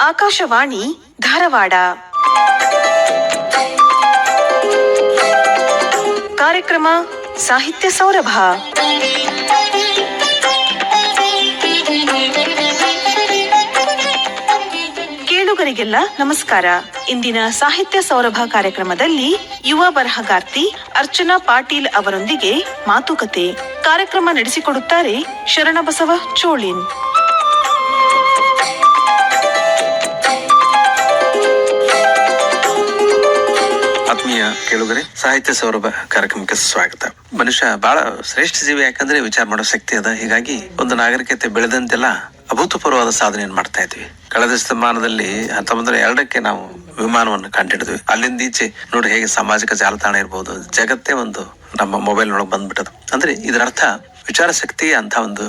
ಆಕಾಶವಾಣಿ ಧಾರವಾಡ. ಕಾರ್ಯಕ್ರಮ ಸಾಹಿತ್ಯ ಸೌರಭ. ಕೇಳುಗರಿಗೆಲ್ಲ ನಮಸ್ಕಾರ. ಇಂದಿನ ಸಾಹಿತ್ಯ ಸೌರಭ ಕಾರ್ಯಕ್ರಮದಲ್ಲಿ ಯುವ ಬರಹಗಾರ್ತಿ ಅರ್ಚನಾ ಪಾಟೀಲ್ ಅವರೊಂದಿಗೆ ಮಾತುಕತೆ. ಕಾರ್ಯಕ್ರಮ ನಡೆಸಿಕೊಡುತ್ತಾರೆ ಶರಣಬಸವ ಚೋಳಿನ್. ಆತ್ಮೀಯ ಕೇಳುಗರೆ, ಸಾಹಿತ್ಯ ಸೌರಭ ಕಾರ್ಯಕ್ರಮಕ್ಕೆ ಸ್ವಾಗತ. ಮನುಷ್ಯ ಬಹಳ ಶ್ರೇಷ್ಠ ಜೀವಿ, ಯಾಕಂದ್ರೆ ವಿಚಾರ ಮಾಡೋ ಶಕ್ತಿ ಅದ. ಹೀಗಾಗಿ ಒಂದು ನಾಗರಿಕತೆ ಬೆಳೆದಂತೆಲ್ಲ ಅಭೂತಪೂರ್ವವಾದ ಸಾಧನೆಯನ್ನು ಮಾಡ್ತಾ ಇದ್ವಿ. ಕಳೆದ ಶತಮಾನದಲ್ಲಿ 1902ಕ್ಕೆ ನಾವು ವಿಮಾನವನ್ನು ಕಂಡಿಡಿದ್ವಿ. ಅಲ್ಲಿಂದ ಈಚೆ ನೋಡಿ ಹೇಗೆ ಸಾಮಾಜಿಕ ಜಾಲತಾಣ ಇರ್ಬೋದು, ಜಗತ್ತೇ ಒಂದು ನಮ್ಮ ಮೊಬೈಲ್ ಒಳಗೆ ಬಂದ್ಬಿಟ್ಟದು. ಅಂದ್ರೆ ಇದರ ಅರ್ಥ ವಿಚಾರ ಶಕ್ತಿ ಅಂತ ಒಂದು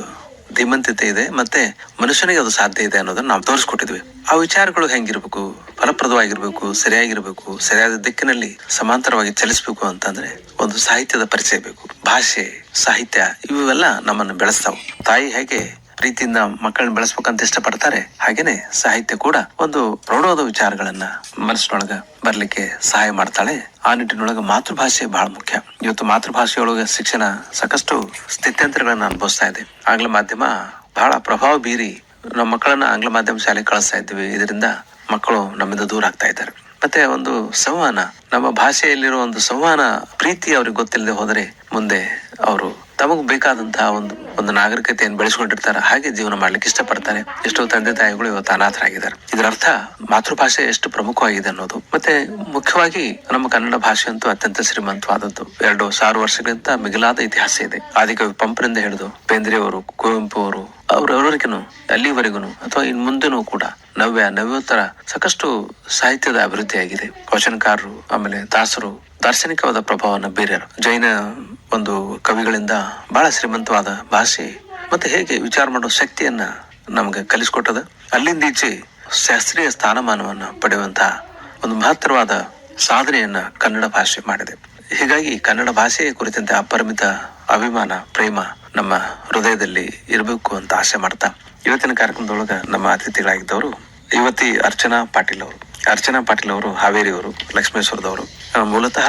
ಧೀಮಂತಿತೆ ಇದೆ, ಮತ್ತೆ ಮನುಷ್ಯನಿಗೆ ಅದು ಸಾಧ್ಯ ಇದೆ ಅನ್ನೋದನ್ನ ನಾವು ತೋರಿಸ್ಕೊಟ್ಟಿದ್ವಿ. ಆ ವಿಚಾರಗಳು ಹೆಂಗಿರ್ಬೇಕು, ಫಲಪ್ರದವಾಗಿರ್ಬೇಕು, ಸರಿಯಾಗಿರ್ಬೇಕು, ಸರಿಯಾದ ದಿಕ್ಕಿನಲ್ಲಿ ಸಮಾಂತರವಾಗಿ ಚಲಿಸ್ಬೇಕು ಅಂತಂದ್ರೆ ಒಂದು ಸಾಹಿತ್ಯದ ಪರಿಚಯ ಬೇಕು. ಭಾಷೆ, ಸಾಹಿತ್ಯ ಇವೆಲ್ಲ ನಮ್ಮನ್ನು ಬೆಳೆಸ್ತಾವ. ತಾಯಿ ಹೇಗೆ ಪ್ರೀತಿಯಿಂದ ಮಕ್ಕಳನ್ನ ಬೆಳೆಸ್ಬೇಕಂತ ಇಷ್ಟಪಡ್ತಾರೆ, ಹಾಗೇನೆ ಸಾಹಿತ್ಯ ಕೂಡ ಒಂದು ಪ್ರೌಢವಾದ ವಿಚಾರಗಳನ್ನ ಮನಸ್ಸಿನೊಳಗ ಬರ್ಲಿಕ್ಕೆ ಸಹಾಯ ಮಾಡ್ತಾಳೆ. ಆ ನಿಟ್ಟಿನೊಳಗ ಮಾತೃಭಾಷೆ ಬಹಳ ಮುಖ್ಯ. ಇವತ್ತು ಮಾತೃಭಾಷೆಯೊಳಗ ಶಿಕ್ಷಣ ಸಾಕಷ್ಟು ಸ್ಥಿತ್ಯಂತರಗಳನ್ನ ಅನುಭವಿಸ್ತಾ ಇದೆ. ಆಂಗ್ಲ ಮಾಧ್ಯಮ ಬಹಳ ಪ್ರಭಾವ ಬೀರಿ ನಮ್ಮ ಮಕ್ಕಳನ್ನ ಆಂಗ್ಲ ಮಾಧ್ಯಮ ಶಾಲೆ ಕಳಿಸ್ತಾ ಇದ್ವಿ. ಇದರಿಂದ ಮಕ್ಕಳು ನಮ್ಮಿಂದ ದೂರ ಆಗ್ತಾ ಇದ್ದಾರೆ. ಮತ್ತೆ ಒಂದು ಸಂವಹನ, ನಮ್ಮ ಭಾಷೆಯಲ್ಲಿರೋ ಒಂದು ಸಂವಹನ ಪ್ರೀತಿ ಅವ್ರಿಗೆ ಗೊತ್ತಿಲ್ಲದೆ ಹೋದರೆ ಮುಂದೆ ಅವರು ತಮಗ್ ಬೇಕಾದಂತಹ ಒಂದು ನಾಗರಿಕತೆಯನ್ನು ಬೆಳೆಸ್ಕೊಂಡಿರ್ತಾರೆ, ಹಾಗೆ ಜೀವನ ಮಾಡ್ಲಿಕ್ಕೆ ಇಷ್ಟಪಡ್ತಾರೆ. ಎಷ್ಟೋ ತಂದೆ ತಾಯಿಗಳು ಇವತ್ತು ಅನಾಥರಾಗಿದ್ದಾರೆ. ಇದರ ಅರ್ಥ ಮಾತೃಭಾಷೆ ಎಷ್ಟು ಪ್ರಮುಖವಾಗಿದೆ ಅನ್ನೋದು. ಮತ್ತೆ ಮುಖ್ಯವಾಗಿ ನಮ್ಮ ಕನ್ನಡ ಭಾಷೆ ಅಂತೂ ಅತ್ಯಂತ ಶ್ರೀಮಂತವಾದದ್ದು. 2,000 ವರ್ಷಗಳಿಂದ ಮಿಗಿಲಾದ ಇತಿಹಾಸ ಇದೆ. ಆದಿಕವಿ ಪಂಪರಿಂದ ಹಿಡಿದು ಬೇಂದ್ರೆಯವರು, ಕುವೆಂಪು ಅವರು, ಅವರವರಿಗೂ ಅಲ್ಲಿವರೆಗೂ ಅಥವಾ ಇನ್ ಮುಂದೆನೂ ಕೂಡ ನವ್ಯೋತ್ತರ ಸಾಕಷ್ಟು ಸಾಹಿತ್ಯದ ಅಭಿವೃದ್ಧಿ ಆಗಿದೆ. ವಚನಕಾರರು, ಆಮೇಲೆ ದಾಸರು ದಾರ್ಶನಿಕವಾದ ಪ್ರಭಾವವನ್ನು ಬೀರ್ಯಾರ. ಜೈನ ಒಂದು ಕವಿಗಳಿಂದ ಬಹಳ ಶ್ರೀಮಂತವಾದ ಭಾಷೆ ಮತ್ತೆ ಹೇಗೆ ವಿಚಾರ ಮಾಡೋ ಶಕ್ತಿಯನ್ನ ನಮ್ಗೆ ಕಲಿಸ್ಕೊಟ್ಟದ. ಅಲ್ಲಿಂದ ಈಚೆ ಶಾಸ್ತ್ರೀಯ ಸ್ಥಾನಮಾನವನ್ನ ಪಡೆಯುವಂತಹ ಒಂದು ಮಹತ್ತರವಾದ ಸಾಧನೆಯನ್ನ ಕನ್ನಡ ಭಾಷೆ ಮಾಡಿದೆ. ಹೀಗಾಗಿ ಕನ್ನಡ ಭಾಷೆಯ ಕುರಿತಂತೆ ಅಪರಿಮಿತ ಅಭಿಮಾನ, ಪ್ರೇಮ ನಮ್ಮ ಹೃದಯದಲ್ಲಿ ಇರಬೇಕು ಅಂತ ಆಸೆ ಮಾಡ್ತಾ ಇವತ್ತಿನ ಕಾರ್ಯಕ್ರಮದೊಳಗ ನಮ್ಮ ಅತಿಥಿಗಳಾಗಿದ್ದವರು ಯುವತಿ ಅರ್ಚನಾ ಪಾಟೀಲ್ ಅವರು. ಅರ್ಚನಾ ಪಾಟೀಲ್ ಅವರು ಹಾವೇರಿಯವರು, ಲಕ್ಷ್ಮೇಶ್ವರದವರು. ಮೂಲತಃ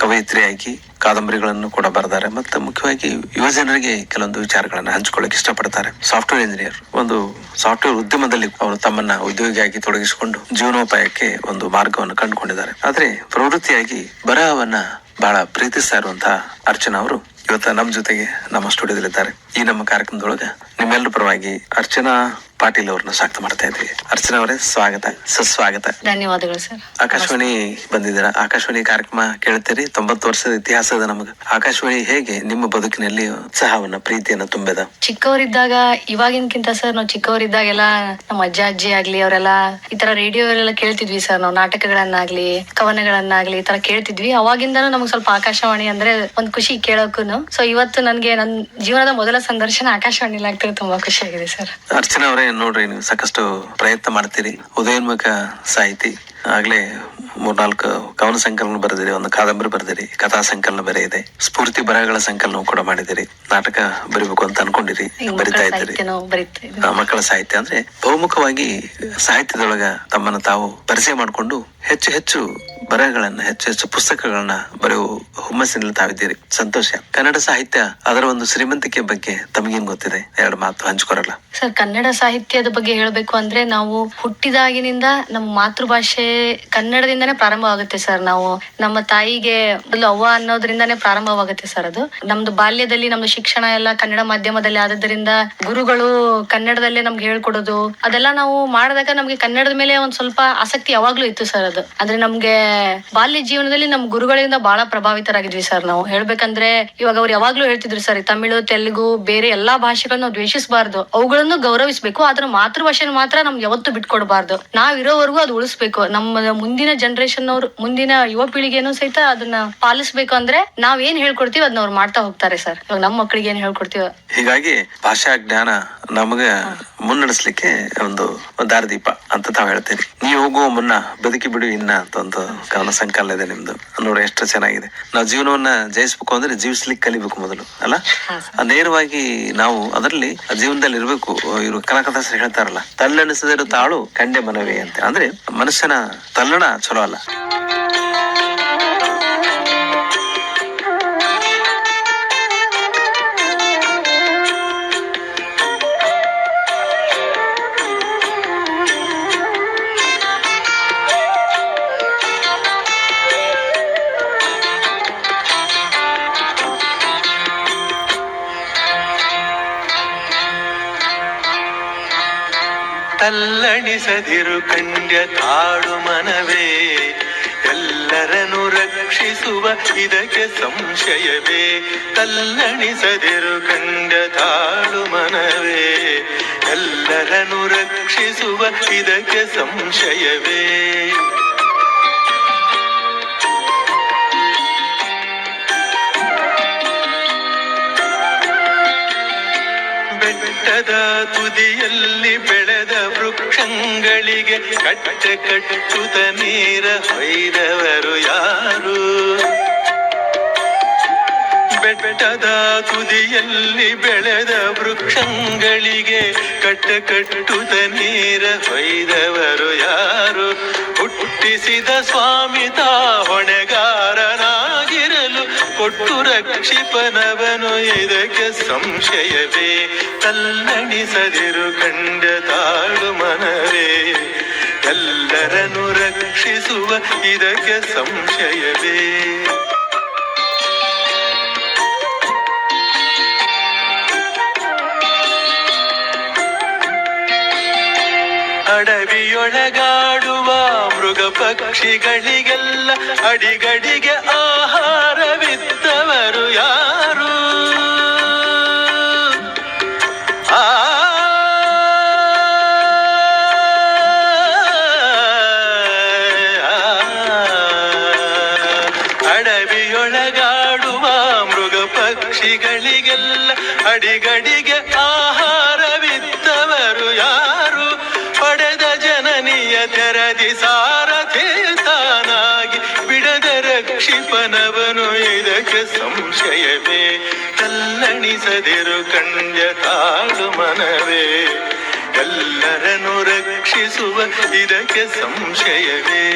ಕವಯಿತ್ರಿಯಾಗಿ ಕಾದಂಬರಿಗಳನ್ನು ಕೂಡ ಬರೆದಾರೆ. ಮತ್ತೆ ಮುಖ್ಯವಾಗಿ ಯುವ ಜನರಿಗೆ ಕೆಲವೊಂದು ವಿಚಾರಗಳನ್ನ ಹಂಚಿಕೊಳ್ಳಕ್ಕೆ ಇಷ್ಟಪಡ್ತಾರೆ. ಸಾಫ್ಟ್ವೇರ್ ಇಂಜಿನಿಯರ್, ಒಂದು ಸಾಫ್ಟ್ವೇರ್ ಉದ್ಯಮದಲ್ಲಿ ಅವರು ತಮ್ಮನ್ನ ಉದ್ಯೋಗಿಯಾಗಿ ತೊಡಗಿಸಿಕೊಂಡು ಜೀವನೋಪಾಯಕ್ಕೆ ಒಂದು ಮಾರ್ಗವನ್ನು ಕಂಡುಕೊಂಡಿದ್ದಾರೆ. ಆದ್ರೆ ಪ್ರವೃತ್ತಿಯಾಗಿ ಬರಹವನ್ನ ಬಹಳ ಪ್ರೀತಿಸ್ತಾ ಇರುವಂತಹ ಅರ್ಚನಾ ಅವರು ಇವತ್ತ ನಮ್ಮ ಜೊತೆಗೆ ನಮ್ಮ ಸ್ಟುಡಿಯೋದಲ್ಲಿದ್ದಾರೆ. ಈ ನಮ್ಮ ಕಾರ್ಯಕ್ರಮದೊಳಗ ನಿಮ್ಮೆಲ್ಲರ ಪರವಾಗಿ ಅರ್ಚನಾ ಪಾಟೀಲ್ ಅವ್ರನ್ನ ಸ್ವಾಗತ ಮಾಡ್ತಾ ಇದ್ವಿ. ಅರ್ಚನಾ ಅವರೇ, ಸ್ವಾಗತ, ಸುಸ್ವಾಗತ. ಧನ್ಯವಾದಗಳು ಸರ್. ಆಕಾಶವಾಣಿ ಬಂದಿದ್ದೀರಾ. ಆಕಾಶವಾಣಿ ಕಾರ್ಯಕ್ರಮ ಕೇಳ್ತೀರಿ. 90 ವರ್ಷದ ಇತಿಹಾಸ ಇದೆ ನಮಗ. ಆಕಾಶವಾಣಿ ಹೇಗೆ ನಿಮ್ಮ ಬದುಕಿನಲ್ಲಿ ಉತ್ಸಾಹವನ್ನ, ಪ್ರೀತಿಯನ್ನ ತುಂಬಿದ? ಚಿಕ್ಕವರಿದ್ದಾಗ, ಇವಾಗಿನ್ಕಿಂತ ಸರ್ ನಾವು ಚಿಕ್ಕವರಿದ್ದಾಗೆಲ್ಲ ನಮ್ಮ ಅಜ್ಜ ಅಜ್ಜಿ ಆಗ್ಲಿ ಅವರೆಲ್ಲ ಈ ತರ ರೇಡಿಯೋ ಎಲ್ಲ ಕೇಳ್ತಿದ್ವಿ ಸರ್. ನಾವು ನಾಟಕಗಳನ್ನಾಗ್ಲಿ ಕವನಗಳನ್ನಾಗ್ಲಿ ಈ ತರ ಕೇಳ್ತಿದ್ವಿ. ಅವಾಗಿಂದನೂ ನಮ್ಗೆ ಸ್ವಲ್ಪ ಆಕಾಶವಾಣಿ ಅಂದ್ರೆ ಒಂದ್ ಖುಷಿ ಕೇಳೋಕು. ಸೊ ಇವತ್ತು ನನ್ಗೆ ನನ್ನ ಜೀವನದ ಮೊದಲ ಸಂದರ್ಶನ ಆಕಾಶವಾಣಿಲಿ ಆಗ್ತಿರೋ ತುಂಬಾ ಖುಷಿ ಆಗಿದೆ ಸರ್. ಅರ್ಚನಾ ಅವರೇ, ನೋಡ್ರಿ, ನೀವು ಸಾಕಷ್ಟು ಪ್ರಯತ್ನ ಮಾಡ್ತೀರಿ. ಉದಯೋನ್ಮುಖ ಸಾಹಿತಿ, ಆಗ್ಲೇ 3-4 ಕವನ ಸಂಕಲನ ಬರೆದಿರಿ, ಒಂದು ಕಾದಂಬರಿ ಬರೆದಿರಿ, ಕಥಾ ಸಂಕಲನ ಬೇರೆ ಇದೆ, ಸ್ಫೂರ್ತಿ ಬರಹಗಳ ಸಂಕಲನ ಕೂಡ ಮಾಡಿದಿರಿ, ನಾಟಕ ಬರಿಬೇಕು ಅಂತ ಅನ್ಕೊಂಡಿರಿ, ಬರಿತಾ ಇದ್ದೀರಿ. ಮಕ್ಕಳ ಸಾಹಿತ್ಯ ಅಂದ್ರೆ ಬಹುಮುಖವಾಗಿ ಸಾಹಿತ್ಯದೊಳಗ ತಮ್ಮನ್ನು ತಾವು ಪರಿಚಯ ಮಾಡಿಕೊಂಡು ಹೆಚ್ಚು ಹೆಚ್ಚು ಬರಹಗಳನ್ನ, ಹೆಚ್ಚು ಹೆಚ್ಚು ಪುಸ್ತಕಗಳನ್ನ ಬರೆಯುವ ಹುಮ್ಮಸ್ಸಿನಲ್ಲಿ ತಾವಿದ್ದೀರಿ. ಸಂತೋಷ. ಕನ್ನಡ ಸಾಹಿತ್ಯ ಅದರ ಒಂದು ಶ್ರೀಮಂತಿಕೆ ಬಗ್ಗೆ ತಮಗೇನ್ ಗೊತ್ತಿದೆ? 2 ಮಾತು ಹಂಚ್ಕೊರಲ್ಲ ಸರ್. ಕನ್ನಡ ಸಾಹಿತ್ಯದ ಬಗ್ಗೆ ಹೇಳ್ಬೇಕು ಅಂದ್ರೆ ನಾವು ಹುಟ್ಟಿದಾಗಿನಿಂದ ನಮ್ಮ ಮಾತೃಭಾಷೆ ಕನ್ನಡದಿಂದಾನೇ ಪ್ರಾರಂಭವಾಗುತ್ತೆ ಸರ್. ನಾವು ನಮ್ಮ ತಾಯಿಗೆ ಅವ್ವ ಅನ್ನೋದ್ರಿಂದಾನೇ ಪ್ರಾರಂಭವಾಗುತ್ತೆ ಸರ್. ಅದು ನಮ್ದು ಬಾಲ್ಯದಲ್ಲಿ ನಮ್ದು ಶಿಕ್ಷಣ ಎಲ್ಲ ಕನ್ನಡ ಮಾಧ್ಯಮದಲ್ಲಿ ಆದದ್ದರಿಂದ ಗುರುಗಳು ಕನ್ನಡದಲ್ಲೇ ನಮ್ಗೆ ಹೇಳ್ಕೊಡೋದು ಅದೆಲ್ಲ ನಾವು ಮಾಡಿದಾಗ ನಮ್ಗೆ ಕನ್ನಡದ ಮೇಲೆ ಒಂದ್ ಸ್ವಲ್ಪ ಆಸಕ್ತಿ ಯಾವಾಗ್ಲೂ ಇತ್ತು ಸರ್. ಅದು ಅಂದ್ರೆ ನಮ್ಗೆ ಬಾಲ್ಯ ಜೀವನದಲ್ಲಿ ನಮ್ ಗುರುಗಳಿಂದ ಬಹಳ ಪ್ರಭಾವಿತರಾಗಿದ್ವಿ ಸರ್. ನಾವು ಹೇಳ್ಬೇಕಂದ್ರೆ ಇವಾಗ ಅವ್ರು ಯಾವಾಗ್ಲೂ ಹೇಳ್ತಿದ್ರು ಸರ್, ತಮಿಳು, ತೆಲುಗು, ಬೇರೆ ಎಲ್ಲಾ ಭಾಷೆಗಳನ್ನ ದ್ವೇಷಿಸಬಾರ್ದು, ಅವುಗಳನ್ನು ಗೌರವಿಸಬೇಕು, ಆದ್ರೆ ಮಾತೃಭಾಷೆನ ಮಾತ್ರ ನಮ್ಗೆ ಯಾವತ್ತೂ ಬಿಟ್ಕೊಡ್ಬಾರ್ದು. ನಾವ್ ಇರೋವರೆಗೂ ಅದು ಉಳಿಸ್ಬೇಕು. ನಮ್ಮ ಮುಂದಿನ ಜನರೇಷನ್ ಅವ್ರು ಮುಂದಿನ ಯುವ ಪೀಳಿಗೆನೂ ಸಹಿತ ಅದನ್ನ ಪಾಲಿಸ್ಬೇಕು ಅಂದ್ರೆ ನಾವ್ ಏನ್ ಹೇಳ್ಕೊಡ್ತೀವಿ ಅದನ್ನ ಅವ್ರು ಮಾಡ್ತಾ ಹೋಗ್ತಾರೆ ಸರ್. ಇವಾಗ ನಮ್ಮ ಮಕ್ಕಳಿಗೆ ಏನ್ ಹೇಳ್ಕೊಡ್ತೀವಿ. ಹೀಗಾಗಿ ಭಾಷಾ ಜ್ಞಾನ ನಮಗ ಮುನ್ನಡೆಸ್ಲಿಕ್ಕೆ ಒಂದು ದಾರಿದೀಪ ಅಂತ ತಾವ್ ಹೇಳ್ತೀರಿ. ನೀವು ಹೋಗುವ ಮುನ್ನ ಬದುಕಿ ಬಿಡು ಇನ್ನ ಅಂತ ಒಂದು ಕವನ ಸಂಕಲನ ಇದೆ ನಿಮ್ದು. ನೋಡಿ ಎಷ್ಟು ಚೆನ್ನಾಗಿದೆ. ನಾವು ಜೀವನವನ್ನ ಜಯಿಸ್ಬೇಕು ಅಂದ್ರೆ ಜೀವಿಸ್ಲಿಕ್ಕೆ ಕಲಿಬೇಕು ಮೊದಲು ಅಲ್ಲ. ನೇರವಾಗಿ ನಾವು ಅದರಲ್ಲಿ ಜೀವನದಲ್ಲಿ ಇರ್ಬೇಕು. ಇವರು ಕನಕದಾಸರು ಹೇಳ್ತಾರಲ್ಲ, ತಲ್ಲಣಿಸದಿರೋ ತಾಳು ಕಂಡೆ ಮನವೇ ಅಂತ. ಅಂದ್ರೆ ಮನುಷ್ಯನ ತಲ್ಲಣ ಚಲೋ ಅಲ್ಲ. ತಲ್ಲಣಿಸದಿರು ಕಂಡ್ಯ ತಾಳು ಮನವೇ, ಎಲ್ಲರನ್ನು ರಕ್ಷಿಸುವ ಇದಕ್ಕೆ ಸಂಶಯವೇ. ತಲ್ಲಣಿಸದಿರು ಕಂಡ್ಯ ತಾಳು ಮನವೇ, ಎಲ್ಲರನ್ನು ರಕ್ಷಿಸುವ ಇದಕ್ಕೆ ಸಂಶಯವೇ. ಬೆಟ್ಟದ ತುದಿಯಲ್ಲಿ ಬೆಳೆದ ವೃಕ್ಷಗಳಿಗೆ ಕಟ್ಟ ಕಟ್ಟುತ್ತ ನೀರ ಹೊಯ್ದವರು ಯಾರು? ಬೆಟ್ಟದ ತುದಿಯಲ್ಲಿ ಬೆಳೆದ ವೃಕ್ಷಗಳಿಗೆ ಕಟ್ಟ ಕಟ್ಟುತ್ತ ನೀರ ಹೊಯ್ದವರು ಯಾರು? ಹುಟ್ಟಿಸಿದ ಸ್ವಾಮಿ ತಾ ಹೊಣೆಗಾರನಾಗಿರಲು ಕೊಟ್ಟು ರಕ್ಷಿಪನವನು ಇದಕ್ಕೆ ಸಂಶಯವೇ. ತಲ್ಲಣಿಸದಿರು ಕಂಡ ತಾಳು ಮನವೇ, ಎಲ್ಲರನ್ನು ರಕ್ಷಿಸುವ ಇದಕ್ಕೆ ಸಂಶಯವೇ. ಅಡವಿಯೊಳಗಾಡುವ ಮೃಗ ಪಕ್ಷಿಗಳಿಗೆಲ್ಲ ಅಡಿಗಡಿಗೆ ಆಹಾರವಿದ್ದವರು ಯಾರು? ಅಡವಿಯೊಳಗಾಡುವ ಮೃಗ ಪಕ್ಷಿಗಳಿಗೆಲ್ಲ ಅಡಿಗಡಿಗೆ ಆಹಾರವಿದ್ದವರು ಯಾರು? ಪಡೆದ ಜನನಿಯ ತೆರದಿ ಸಾರಥೇತಾನಾಗಿ ಬಿಡದ ರಕ್ಷಿಪನವನು ಇದಕ್ಕೆ ಸಂಶಯವೇ. ತಲ್ಲಣಿಸದಿರು ಕಂಡ್ಯ ತಾಳು ಮನವೇ, ಎಲ್ಲರನ್ನು ರಕ್ಷಿಸುವ ಇದಕ್ಕೆ ಸಂಶಯವೇ.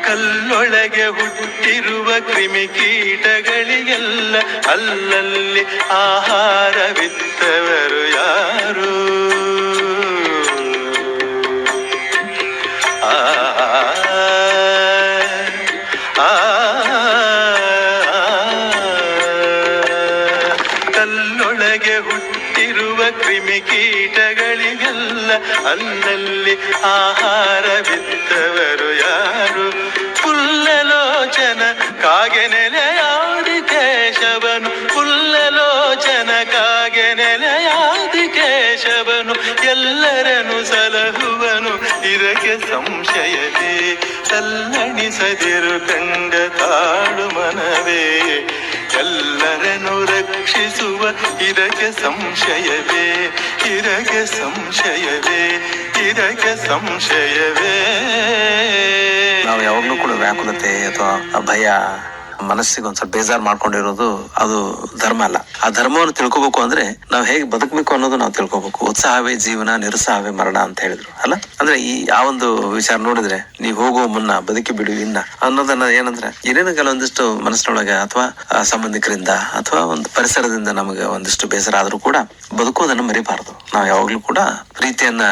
ಕಲ್ಲೊಳಗೆ ಹುಟ್ಟಿರುವ ಕ್ರಿಮಿಕೀಟಗಳಿಗೆಲ್ಲ ಅಲ್ಲಲ್ಲಿ ಆಹಾರವಿತ್ತವರು ಯಾರು? ಕಲ್ಲೊಳಗೆ ಹುಟ್ಟಿರುವ ಕ್ರಿಮಿಕೀಟಗಳಿಗೆಲ್ಲ ಅಲ್ಲಲ್ಲಿ ಆಹಾರವಿತ್ತವರು ಯಾರು? ಪುಲ್ಲಲೋಚನ ಕಾಗೆ ನೆಲೆಯಾದಿ ಕೇಶವನು, ಪುಲ್ಲಲೋಚನ ಕಾಗೆ ನೆಲೆಯಾದಿ ಕೇಶವನು, ಎಲ್ಲರನ್ನು ಸಲಹುವನು ಇದಕ್ಕೆ ಸಂಶಯವೇ. ತಲ್ಲಣಿಸದಿರು ಕಂಡ ತಾಳು ಮನವೇ, ಎಲ್ಲರನ್ನು ರಕ್ಷಿಸುವ ಇದಕ್ಕೆ ಸಂಶಯವೇ. ಇದಕ್ಕೆ ಸಂಶಯವೇ, ಇದಕ್ಕೆ ಸಂಶಯವೇ. ನಾವು ಯಾವಾಗ್ಲೂ ಕೂಡ ವ್ಯಾಕುಲತೆ ಅಥವಾ ಭಯ ಮನಸ್ಸಿಗೆ ಒಂದ್ ಸ್ವಲ್ಪ ಬೇಜಾರ್ ಮಾಡ್ಕೊಂಡಿರೋದು ಅದು ಧರ್ಮ ಅಲ್ಲ. ಆ ಧರ್ಮವನ್ನು ತಿಳ್ಕೊಬೇಕು ಅಂದ್ರೆ ನಾವು ಹೇಗೆ ಬದುಕಬೇಕು ಅನ್ನೋದು ನಾವು ತಿಳ್ಕೊಬೇಕು. ಉತ್ಸಾಹವೇ ಜೀವನ, ನಿರುತ್ಸಾಹವೇ ಮರಣ ಅಂತ ಹೇಳಿದ್ರು ಅಲ್ಲ. ಅಂದ್ರೆ ಆ ಒಂದು ವಿಚಾರ ನೋಡಿದ್ರೆ ನೀವು ಹೋಗುವ ಮುನ್ನ ಬದುಕಿ ಬಿಡು ಇನ್ನ ಅನ್ನೋದನ್ನ ಏನಂದ್ರೆ ಏನೇನು ಕೆಲವೊಂದಿಷ್ಟು ಮನಸ್ಸಿನೊಳಗೆ ಅಥವಾ ಸಂಬಂಧಿಕರಿಂದ ಅಥವಾ ಒಂದು ಪರಿಸರದಿಂದ ನಮಗೆ ಒಂದಿಷ್ಟು ಬೇಸರ ಆದ್ರೂ ಕೂಡ ಬದುಕೋದನ್ನ ಮರಿಬಾರದು. ನಾವು ಯಾವಾಗ್ಲೂ ಕೂಡ ಪ್ರೀತಿಯನ್ನ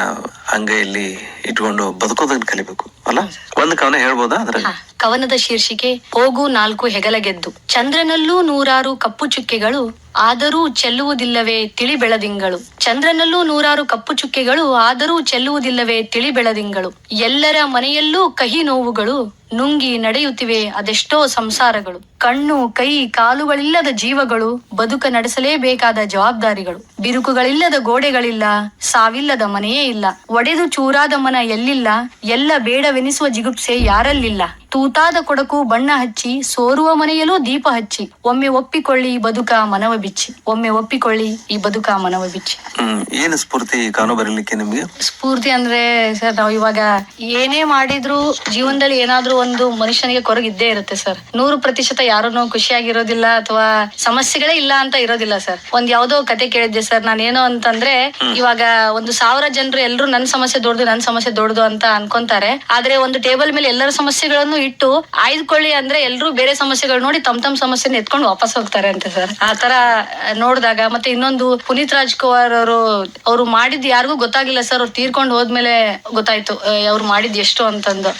ಅಂಗೈಯಲ್ಲಿ ಇಟ್ಕೊಂಡು ಬದುಕೋದನ್ನ ಕಲಿಬೇಕು ಅಲ್ಲ. ಒಂದು ಕವನ ಹೇಳ್ಬೋದಾ ಅದ್ರಲ್ಲಿ? ಕವನದ ಶೀರ್ಷಿಕೆ ಹೋಗು 4 ಹೆಗಲ ಗೆದ್ದು. ಚಂದ್ರನಲ್ಲೂ 100 ಕಪ್ಪು ಚುಕ್ಕೆಗಳು, ಆದರೂ ಚೆಲ್ಲುವುದಿಲ್ಲವೇ ತಿಳಿ ಬೆಳದಿಂಗಳು. ಚಂದ್ರನಲ್ಲೂ 100 ಕಪ್ಪು ಚುಕ್ಕೆಗಳು, ಆದರೂ ಚೆಲ್ಲುವುದಿಲ್ಲವೇ ತಿಳಿ ಬೆಳದಿಂಗಳು. ಎಲ್ಲರ ಮನೆಯಲ್ಲೂ ಕಹಿ ನೋವುಗಳು, ನುಂಗಿ ನಡೆಯುತ್ತಿವೆ ಅದೆಷ್ಟೋ ಸಂಸಾರಗಳು. ಕಣ್ಣು ಕೈ ಕಾಲುಗಳಿಲ್ಲದ ಜೀವಗಳು, ಬದುಕ ನಡೆಸಲೇಬೇಕಾದ ಜವಾಬ್ದಾರಿಗಳು. ಬಿರುಕುಗಳಿಲ್ಲದ ಗೋಡೆಗಳಿಲ್ಲ, ಸಾವಿಲ್ಲದ ಮನೆಯೇ ಇಲ್ಲ. ಒಡೆದು ಚೂರಾದ ಮನ ಎಲ್ಲಿಲ್ಲ, ಎಲ್ಲ ಬೇಡವೆನಿಸುವ ಜಿಗುಪ್ಸೆ ಯಾರಲ್ಲಿಲ್ಲ. ತೂತಾದ ಕೊಡಕು ಬಣ್ಣ ಹಚ್ಚಿ, ಸೋರುವ ಮನೆಯಲ್ಲೂ ದೀಪ ಹಚ್ಚಿ. ಒಮ್ಮೆ ಒಪ್ಪಿಕೊಳ್ಳಿ ಈ ಬದುಕ ಮನವ ಬಿಚ್ಚಿ, ಒಮ್ಮೆ ಒಪ್ಪಿಕೊಳ್ಳಿ ಈ ಬದುಕ ಮನವ ಬಿಚ್ಚಿ. ಏನು ಸ್ಫೂರ್ತಿ ಕಾನೂನು ಬರೀಲಿಕ್ಕೆ ನಿಮ್ಗೆ? ಸ್ಫೂರ್ತಿ ಅಂದ್ರೆ ಸರ್, ನಾವು ಇವಾಗ ಏನೇ ಮಾಡಿದ್ರು ಜೀವನದಲ್ಲಿ ಏನಾದ್ರೂ ಒಂದು ಮನುಷ್ಯನಿಗೆ ಕೊರಗಿದ್ದೇ ಇರುತ್ತೆ ಸರ್. 100% ಯಾರನ್ನು ಖುಷಿಯಾಗಿರೋದಿಲ್ಲ ಅಥವಾ ಸಮಸ್ಯೆಗಳೇ ಇಲ್ಲ ಅಂತ ಇರೋದಿಲ್ಲ ಸರ್. ಒಂದ್ ಯಾವ್ದೋ ಕತೆ ಕೇಳಿದ್ದೆ ಸರ್ ನಾನೇನು ಅಂತಂದ್ರೆ, ಇವಾಗ 1,000 ಜನರು ಎಲ್ರು ನನ್ ಸಮಸ್ಯೆ ದೊಡ್ಡದು ಅಂತ ಅನ್ಕೊಂತಾರೆ. ಆದ್ರೆ ಒಂದು ಟೇಬಲ್ ಮೇಲೆ ಎಲ್ಲರ ಸಮಸ್ಯೆಗಳನ್ನು ಇಟ್ಟು ಆಯ್ದುಕೊಳ್ಳಿ ಅಂದ್ರೆ ಎಲ್ರು ಬೇರೆ ಸಮಸ್ಯೆಗಳು ನೋಡಿ ತಮ್ಮ ಸಮಸ್ಯೆನ ಎತ್ಕೊಂಡು ವಾಪಸ್ ಹೋಗ್ತಾರೆ ಅಂತೆ ಸರ್. ಆ ತರ ನೋಡಿದಾಗ, ಮತ್ತೆ ಇನ್ನೊಂದು ಪುನೀತ್ ರಾಜ್ಕುಮಾರ್ ಅವರು ಮಾಡಿದ್ ಯಾರಿಗೂ ಗೊತ್ತಾಗಿಲ್ಲ ಸರ್. ಅವ್ರು ತೀರ್ಕೊಂಡು ಹೋದ್ಮೇಲೆ ಗೊತ್ತಾಯ್ತು ಅವ್ರು ಮಾಡಿದ್ ಎಷ್ಟು ಅಂತಂದು.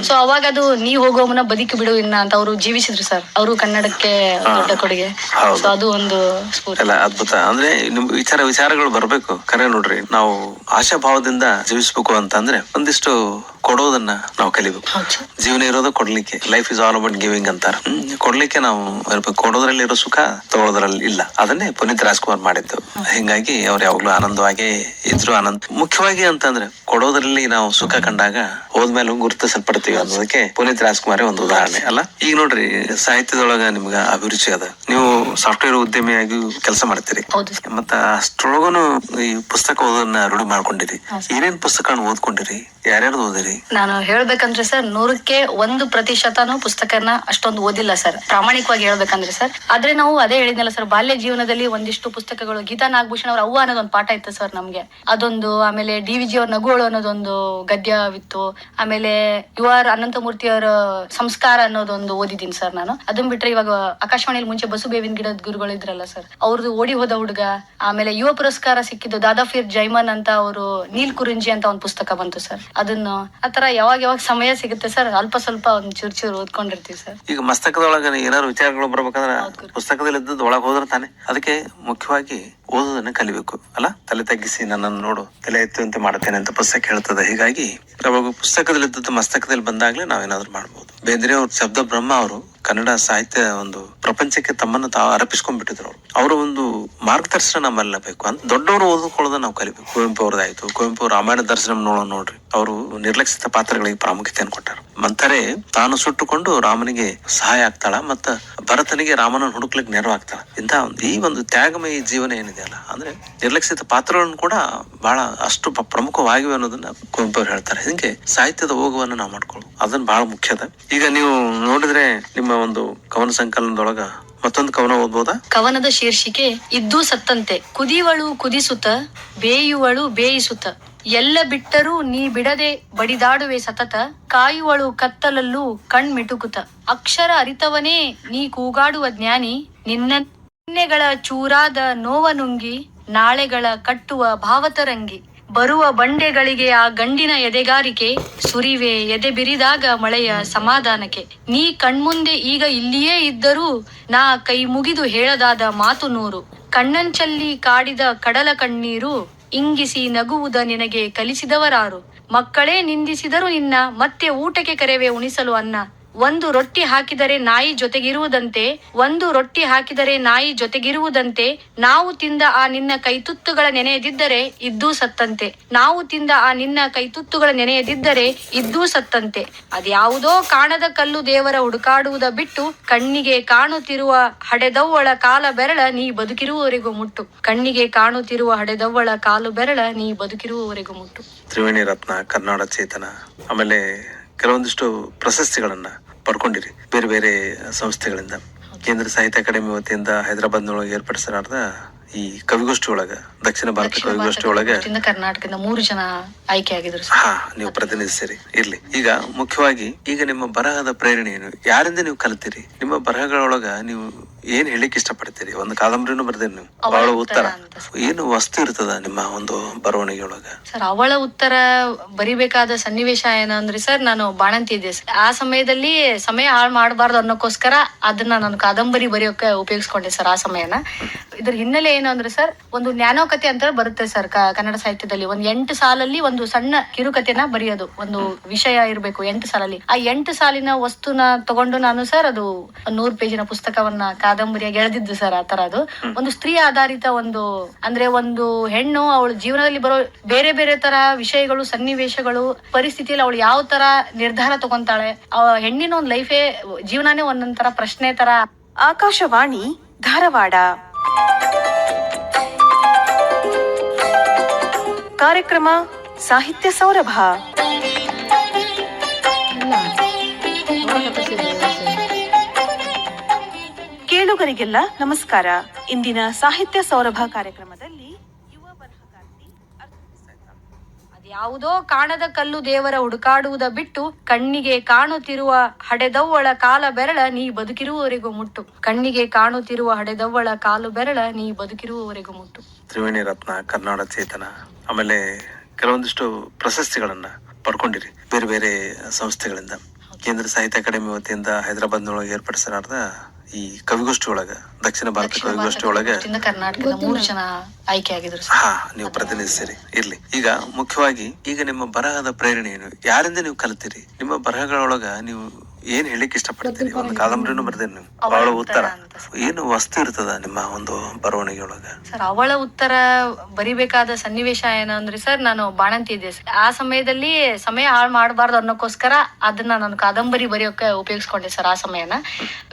ಸೊ ಅವಾಗ ಅದು ನೀ ಹೋಗೋಮನ ಬದುಕಿ ಬಿಡು ಇನ್ನ ಅಂತ ಅವರು ಜೀವಿಸಿದ್ರು ಸರ್. ಅವರು ಕನ್ನಡಕ್ಕೆ ದೊಡ್ಡ ಕೊಡುಗೆ. ಸೊ ಅದು ಒಂದು ಎಲ್ಲ ಅದ್ಭುತ. ಅಂದ್ರೆ ನಿಮ್ ವಿಚಾರಗಳು ಬರ್ಬೇಕು. ಕರೆ ನೋಡ್ರಿ, ನಾವು ಆಶಾಭಾವದಿಂದ ಜೀವಿಸ್ಬೇಕು ಅಂತಂದ್ರೆ ಒಂದಿಷ್ಟು ಕೊಡೋದನ್ನ ನಾವು ಕಲಿಬೇಕು. ಜೀವನ ಇರೋದು ಕೊಡ್ಲಿಕ್ಕೆ. Life is all about giving ಅಂತಾರ. ಕೊಡ್ಲಿಕ್ಕೆ ನಾವು ಇರ್ಬೇಕು. ಕೊಡೋದ್ರಲ್ಲಿ ಇರೋ ಸುಖ ತಗೊಳ್ಳೋದ್ರಲ್ಲಿ ಇಲ್ಲ. ಅದನ್ನೇ ಪುನೀತ್ ರಾಜ್ಕುಮಾರ್ ಮಾಡಿದ್ದು. ಹಿಂಗಾಗಿ ಅವ್ರು ಯಾವಾಗ್ಲೂ ಆನಂದವಾಗಿ ಇದ್ರು. ಮುಖ್ಯವಾಗಿ ಅಂತಂದ್ರೆ ಕೊಡೋದ್ರಲ್ಲಿ ನಾವು ಸುಖ ಕಂಡಾಗ ಹೋದ್ಮೇಲೆ ಗುರುತಿಸಲ್ಪಡ್ತೀವಿ ಅನ್ನೋದಕ್ಕೆ ಪುನೀತ್ ರಾಜ್ಕುಮಾರ್ ಒಂದು ಉದಾಹರಣೆ ಅಲ್ಲ. ಈಗ ನೋಡ್ರಿ, ಸಾಹಿತ್ಯದೊಳಗ ನಿಮ್ಗ ಅಭಿರುಚಿ ಅದ. ನೀವು ಸಾಫ್ಟ್ವೇರ್ ಉದ್ಯಮಿಯಾಗಿ ಕೆಲಸ ಮಾಡ್ತೀರಿ. ಮತ್ತ ಅಷ್ಟ್ರೊಳಗನು ಈ ಪುಸ್ತಕ ಓದೋದನ್ನ ರೂಢಿ ಮಾಡ್ಕೊಂಡಿರಿ. ಏನೇನ್ ಪುಸ್ತಕ ಓದ್ಕೊಂಡಿರಿ? ಯಾರ್ಯಾರು ಓದಿರಿ? ನಾನು ಹೇಳ್ಬೇಕಂದ್ರೆ ಸರ್, 100% ಪುಸ್ತಕನ ಅಷ್ಟೊಂದು ಓದಿಲ್ಲ ಸರ್, ಪ್ರಾಮಾಣಿಕವಾಗಿ ಹೇಳ್ಬೇಕಂದ್ರೆ ಸರ್. ಆದ್ರೆ ನಾವು ಅದೇ ಹೇಳಿದ್ನಲ್ಲ ಸರ್, ಬಾಲ್ಯ ಜೀವನದಲ್ಲಿ ಒಂದಿಷ್ಟು ಪುಸ್ತಕಗಳು, ಗೀತಾ ನಾಗಭೂಷಣ್ ಅವ್ರ ಅವ್ವ ಅನ್ನೋದೊಂದು ಪಾಠ ಇತ್ತು ಸರ್ ನಮ್ಗೆ, ಅದೊಂದು. ಆಮೇಲೆ DVG ಅವ್ರ ನಗುವಳು ಅನ್ನೋದೊಂದು ಗದ್ಯವಿತ್ತು. ಆಮೇಲೆ UR ಅನಂತಮೂರ್ತಿ ಅವರ ಸಂಸ್ಕಾರ ಅನ್ನೋದೊಂದು ಓದಿದ್ದೀನಿ ಸರ್ ನಾನು. ಅದನ್ ಬಿಟ್ರೆ ಇವಾಗ ಆಕಾಶವಾಣಿಯಲ್ಲಿ ಮುಂಚೆ ಬಸು ಬೇವಿನ ಗಿಡದ ಗುರುಗಳು ಇದ್ರಲ್ಲ ಸರ್, ಅವ್ರದ್ದು ಓಡಿ ಹೋದ ಹುಡುಗ. ಆಮೇಲೆ ಯುವ ಪುರಸ್ಕಾರ ಸಿಕ್ಕಿದ್ದು ದಾದಾಫೀರ್ ಜೈಮನ್ ಅಂತ ಅವರು ನೀಲ್ ಕುರಿಂಜಿ ಅಂತ ಒಂದು ಪುಸ್ತಕ ಬಂತು ಸರ್. ಅದನ್ನು ಆತರ ಯಾವಾಗ ಸಮಯ ಸಿಗುತ್ತೆ ಸರ್, ಸ್ವಲ್ಪ ಒಂದ್ ಚೂರು ಓದ್ಕೊಂಡಿರ್ತೀವಿ ಸರ್. ಈಗ ಮಸ್ತಕದೊಳಗ ಏನಾದ್ರು ವಿಚಾರಗಳು ಬರ್ಬೇಕಂದ್ರ ಪುಸ್ತಕದಲ್ಲಿ ಇದ್ದದ್ದು ಒಳಗ್ ಹೋದ್ರೆ ತಾನೆ. ಅದಕ್ಕೆ ಮುಖ್ಯವಾಗಿ ಓದೋದನ್ನ ಕಲಿಬೇಕು ಅಲ್ಲ. ತಲೆ ತಗ್ಗಿಸಿ ನನ್ನನ್ನು ನೋಡು, ತಲೆ ಎತ್ತುವಂತೆ ಮಾಡುತ್ತೇನೆ ಅಂತ ಪುಸ್ತಕ ಹೇಳ್ತದೆ. ಹೀಗಾಗಿ ಅವಾಗ ಪುಸ್ತಕದಲ್ಲಿ ಇದ್ದದ್ದು ಮಸ್ತಕದಲ್ಲಿ ಬಂದಾಗ್ಲೇ ನಾವೇನಾದ್ರು ಮಾಡ್ಬೋದು. ಬೇಂದ್ರೆ ಅವ್ರ ಶಬ್ದ ಬ್ರಹ್ಮ ಅವರು ಕನ್ನಡ ಸಾಹಿತ್ಯ ಒಂದು ಪ್ರಪಂಚಕ್ಕೆ ತಮ್ಮನ್ನು ತಾವು ಅರ್ಪಿಸ್ಕೊಂಡ್ಬಿಟ್ಟಿದ್ರು. ಅವರು ಒಂದು ಮಾರ್ಗದರ್ಶನ ನಮ್ಮೆಲ್ಲ ಬೇಕು ಅಂತ. ದೊಡ್ಡವರು ಓದ್ಕೊಳ್ಳೋದನ್ನ ನಾವು ಕಲಿಬೇಕು. ಕುವೆಂಪು ಅವ್ರದ್ದಾಯ್ತು. ಕುವೆಂಪು ರಾಮಾಯಣ ದರ್ಶನ ನೋಡ್ರಿ, ಅವರು ನಿರ್ಲಕ್ಷಿತ ಪಾತ್ರಗಳಿಗೆ ಪ್ರಾಮುಖ್ಯತೆಯನ್ನು ಕೊಟ್ಟಾರ. ಮಂಥರೆ ತಾನು ಸುಟ್ಟುಕೊಂಡು ರಾಮನಿಗೆ ಸಹಾಯ ಆಗ್ತಾಳ, ಮತ್ತ ಭರತನಿಗೆ ರಾಮನ ಹುಡುಕ್ಲಿಕ್ಕೆ ನೆರವಾಗ್ತಾಳ. ಇಂತ ಈ ಒಂದು ತ್ಯಾಗಮಯಿ ಜೀವನ ಏನಿದೆ ಅಲ್ಲ, ಅಂದ್ರೆ ನಿರ್ಲಕ್ಷಿತ ಪಾತ್ರಗಳನ್ನು ಕೂಡ ಬಹಳ ಅಷ್ಟು ಪ್ರಮುಖವಾಗಿವೆ ಅನ್ನೋದನ್ನ ಕುವೆಂಪು ಅವ್ರು ಹೇಳ್ತಾರೆ. ಹಿಂಗೆ ಸಾಹಿತ್ಯದ ಓಗುವನ್ನ ನಾವು ಮಾಡ್ಕೊಳ್ಳೋದು ಅದನ್ನ ಬಹಳ ಮುಖ್ಯದ. ಈಗ ನೀವು ನೋಡಿದ್ರೆ ನಿಮ್ಮ ಒಂದು ಕವನ ಸಂಕಲನದೊಳಗ ಮತ್ತೊಂದು ಕವನ ಓದ್ಬೋದಾ? ಕವನದ ಶೀರ್ಷಿಕೆ ಇದ್ದೂ ಸತ್ತಂತೆ. ಕುದಿವಳು ಕುದಿಸುತ್ತ, ಬೇಯುವಳು ಬೇಯಿಸುತ್ತ, ಎಲ್ಲ ಬಿಟ್ಟರೂ ನೀ ಬಿಡದೆ ಬಡಿದಾಡುವೆ ಸತತ. ಕಾಯುವಳು ಕತ್ತಲಲ್ಲೂ ಕಣ್ಮಿಟುಕುತ, ಅಕ್ಷರ ಅರಿತವನೇ ನೀ ಕೂಗಾಡುವ ಜ್ಞಾನಿ. ನಿನ್ನೆಗಳ ಚೂರಾದ ನೋವ ನುಂಗಿ, ನಾಳೆಗಳ ಕಟ್ಟುವ ಭಾವತರಂಗಿ. ಬರುವ ಬಂಡೆಗಳಿಗೆ ಆ ಗಂಡಿನ ಎದೆಗಾರಿಕೆ, ಸುರಿವೆ ಎದೆ ಬಿರಿದಾಗ ಮಳೆಯ ಸಮಾಧಾನಕ್ಕೆ. ನೀ ಕಣ್ಮುಂದೆ ಈಗ ಇಲ್ಲಿಯೇ ಇದ್ದರೂ, ನಾ ಕೈ ಮುಗಿದು ಹೇಳದಾದ ಮಾತು 100. ಕಣ್ಣಂಚಲ್ಲಿ ಕಾಡಿದ ಕಡಲ ಕಣ್ಣೀರು, ಇಂಗಿಸಿ ನಗುವುದ ನಿನಗೆ ಕಲಿಸಿದವರಾರು. ಮಕ್ಕಳೇ ನಿಂದಿಸಿದರು ನಿನ್ನ, ಮತ್ತೆ ಊಟಕ್ಕೆ ಕರೆವೆ ಉಣಿಸಲು ಅನ್ನ. ಒಂದು ರೊಟ್ಟಿ ಹಾಕಿದರೆ ನಾಯಿ ಜೊತೆಗಿರುವುದಂತೆ, ಒಂದು ರೊಟ್ಟಿ ಹಾಕಿದರೆ ನಾಯಿ ಜೊತೆಗಿರುವುದಂತೆ. ನಾವು ತಿಂದ ಆ ನಿನ್ನ ಕೈತುತ್ತುಗಳ ನೆನೆಯದಿದ್ದರೆ ಇದ್ದೂ ಸತ್ತಂತೆ. ನಾವು ತಿಂದ ಆ ನಿನ್ನ ಕೈತುತ್ತುಗಳ ನೆನೆಯದಿದ್ದರೆ ಇದ್ದೂ ಸತ್ತಂತೆ. ಅದ್ಯಾವುದೋ ಕಾಣದ ಕಲ್ಲು ದೇವರ ಹುಡುಕಾಡುವುದ ಬಿಟ್ಟು, ಕಣ್ಣಿಗೆ ಕಾಣುತ್ತಿರುವ ಹಡೆದವ್ವಳ ಕಾಲ ಬೆರಳ ನೀ ಬದುಕಿರುವವರೆಗೂ ಮುಟ್ಟು. ಕಣ್ಣಿಗೆ ಕಾಣುತ್ತಿರುವ ಹಡೆದವ್ವಳ ಕಾಲು ಬೆರಳ ನೀ ಬದುಕಿರುವವರೆಗೂ ಮುಟ್ಟು. ತ್ರಿವೇಣಿ ರತ್ನ, ಕರ್ನಾಟಕ ಚೇತನ, ಆಮೇಲೆ ಕೆಲವೊಂದಿಷ್ಟು ಪ್ರಶಸ್ತಿಗಳನ್ನ ಪಡ್ಕೊಂಡಿರಿ ಬೇರೆ ಬೇರೆ ಸಂಸ್ಥೆಗಳಿಂದ. ಕೇಂದ್ರ ಸಾಹಿತ್ಯ ಅಕಾಡೆಮಿ ವತಿಯಿಂದ ಹೈದರಾಬಾದ್ನೊಳಗೆ ಏರ್ಪಡಿಸಲಾದ ಈ ಕವಿಗೋಷ್ಠಿ ಒಳಗ, ದಕ್ಷಿಣ ಭಾರತ ಕವಿಗೋಷ್ಠಿ ಒಳಗ ಕರ್ನಾಟಕದಿಂದ 3 ಜನ ಆಯ್ಕೆ ಆಗಿದ್ರು. ನೀವು ಪ್ರತಿನಿಧಿಸಿರಿ. ಇರ್ಲಿ, ಈಗ ಮುಖ್ಯವಾಗಿ ಈಗ ನಿಮ್ಮ ಬರಹದ ಪ್ರೇರಣೆ ಏನು? ಯಾರಿಂದ ನೀವು ಕಲಿತೀರಿ? ನಿಮ್ಮ ಬರಹಗಳೊಳಗ ನೀವು ಏನ್ ಹೇಳಿಕ್ ಇಷ್ಟಪಡ್ತೀರಿ? ಒಂದು ಕಾದಂಬರಿನೂ ಬರ್ದೇರಿ ನೀವು, ಅವಳ ಅವಳ ಉತ್ತರ ಉತ್ತರ. ಅಂತ ಏನು ವಸ್ತು ಇರ್ತದ ನಿಮ್ಮ ಒಂದು ಬರವಣಿಗೆ ಒಳಗ? ಸರ್, ಅವಳ ಉತ್ತರ ಬರಿಬೇಕಾದ ಸನ್ನಿವೇಶ ಏನಂದ್ರೆ ಸರ್, ನಾನು ಬಾಣಂತಿ ಇದ್ದೆ ಸರ್. ಆ ಸಮಯದಲ್ಲಿ ಸಮಯ ಹಾಳು ಮಾಡಬಾರ್ದು ಅನ್ನೋಕ್ಕೋಸ್ಕರ ಅದನ್ನ ನಾನು ಕಾದಂಬರಿ ಬರೆಯೋಕೆ ಉಪಯೋಗಿಸ್ಕೊಂಡೆ ಸರ್ ಆ ಸಮಯನ. ಇದ್ರ ಹಿನ್ನೆಲೆ ಏನು ಅಂದ್ರೆ ಸರ್, ಒಂದು ಜ್ಞಾನೋಕತೆ ಅಂತ ಬರುತ್ತೆ ಸರ್ ಕನ್ನಡ ಸಾಹಿತ್ಯದಲ್ಲಿ. ಒಂದು 8 ಸಾಲಲ್ಲಿ ಒಂದು ಸಣ್ಣ ಕಿರುಕಥೆನ ಬರೆಯೋದು, ಒಂದು ವಿಷಯ ಇರಬೇಕು 8 ಸಾಲಲ್ಲಿ. ಆ 8 ಸಾಲಿನ ವಸ್ತುನ ತಗೊಂಡು ನಾನು ಸರ್ ಅದು 100 ಪೇಜಿನ ಪುಸ್ತಕವನ್ನ ಕಾದಂಬರಿಯಾಗಿ ಎಳೆದಿದ್ದು ಸರ್. ಆ ತರ ಅದು ಒಂದು ಸ್ತ್ರೀ ಆಧಾರಿತ ಒಂದು, ಅಂದ್ರೆ ಒಂದು ಹೆಣ್ಣು ಅವಳ ಜೀವನದಲ್ಲಿ ಬರೋ ಬೇರೆ ಬೇರೆ ತರ ವಿಷಯಗಳು, ಸನ್ನಿವೇಶಗಳು, ಪರಿಸ್ಥಿತಿಯಲ್ಲಿ ಅವಳು ಯಾವ ತರ ನಿರ್ಧಾರ ತಗೊಂತಾಳೆ, ಆ ಹೆಣ್ಣಿನ ಒಂದು ಲೈಫೇ, ಜೀವನನೇ ಒಂದೊಂದರ ಪ್ರಶ್ನೆ ತರ. ಆಕಾಶವಾಣಿ ಧಾರವಾಡ. ಕಾರ್ಯಕ್ರಮ ಸಾಹಿತ್ಯ ಸೌರಭ. ಕೇಳುಗರಿಗೆಲ್ಲ ನಮಸ್ಕಾರ. ಇಂದಿನ ಸಾಹಿತ್ಯ ಸೌರಭ ಕಾರ್ಯಕ್ರಮದಲ್ಲಿ ಯುವ ಬರಹಗಾರ್ತಿ ಯಾವುದೋ ಕಾಣದ ಕಲ್ಲು ದೇವರ ಹುಡುಕಾಡುವುದ ಬಿಟ್ಟು ಕಣ್ಣಿಗೆ ಕಾಣುತ್ತಿರುವ ಹಡೆದವ್ವಳ ಕಾಲ ಬೆರಳ ನೀ ಬದುಕಿರುವವರೆಗೂ ಮುಟ್ಟು. ಕಣ್ಣಿಗೆ ಕಾಣುತ್ತಿರುವ ಹಡೆದವ್ವಳ ಕಾಲು ಬೆರಳ ನೀ ಬದುಕಿರುವವರೆಗೂ ಮುಟ್ಟು. ತ್ರಿವೇಣಿ ರತ್ನ, ಕರ್ನಾಟಕ ಚೇತನ, ಆಮೇಲೆ ಕೆಲವೊಂದಿಷ್ಟು ಪ್ರಶಸ್ತಿಗಳನ್ನ ಪಡ್ಕೊಂಡಿರಿ ಬೇರೆ ಬೇರೆ ಸಂಸ್ಥೆಗಳಿಂದ. ಕೇಂದ್ರ ಸಾಹಿತ್ಯ ಅಕಾಡೆಮಿ ವತಿಯಿಂದ ಹೈದರಾಬಾದ್ನೊಳಗೆ ಏರ್ಪಡಿಸಲಾದ ಈ ಕವಿಗೋಷ್ಠಿ ಒಳಗ, ದಕ್ಷಿಣ ಭಾರತ ಕವಿಗೋಷ್ಠಿ ಒಳಗ ಕರ್ನಾಟಕದ 3 ಜನ ಆಯ್ಕೆ ಆಗಿದ್ರು. ನೀವು ಪ್ರತಿನಿಧಿಸಿರಿ. ಇರ್ಲಿ, ಈಗ ಮುಖ್ಯವಾಗಿ ಈಗ ನಿಮ್ಮ ಬರಹದ ಪ್ರೇರಣೆ ಏನು? ಯಾರಿಂದ ನೀವು ಕಲಿತೀರಿ? ನಿಮ್ಮ ಬರಹಗಳೊಳಗ ನೀವು ಏನ್ ಹೇಳಿಕ್ ಇಷ್ಟಪಡ್ತೀರಿ? ಒಂದು ಕಾದಂಬರಿನೂ ಬರ್ದೇರಿ ನೀವು, ಅವಳ ಉತ್ತರ. ಏನು ವಸ್ತು ಇರ್ತದ ನಿಮ್ಮ ಒಂದು ಬರವಣಿಗೆ ಒಳಗ? ಸರ್, ಅವಳ ಉತ್ತರ ಬರಿಬೇಕಾದ ಸನ್ನಿವೇಶ ಏನಂದ್ರೆ ಸರ್, ನಾನು ಬಾಣಂತಿ ಇದ್ದೆ ಸರ್. ಆ ಸಮಯದಲ್ಲಿ ಸಮಯ ಹಾಳು ಮಾಡಬಾರ್ದು ಅನ್ನೋಕ್ಕೋಸ್ಕರ ಅದನ್ನ ನಾನು ಕಾದಂಬರಿ ಬರೆಯೋಕೆ ಉಪಯೋಗಿಸ್ಕೊಂಡೆ ಸರ್ ಆ ಸಮಯನ.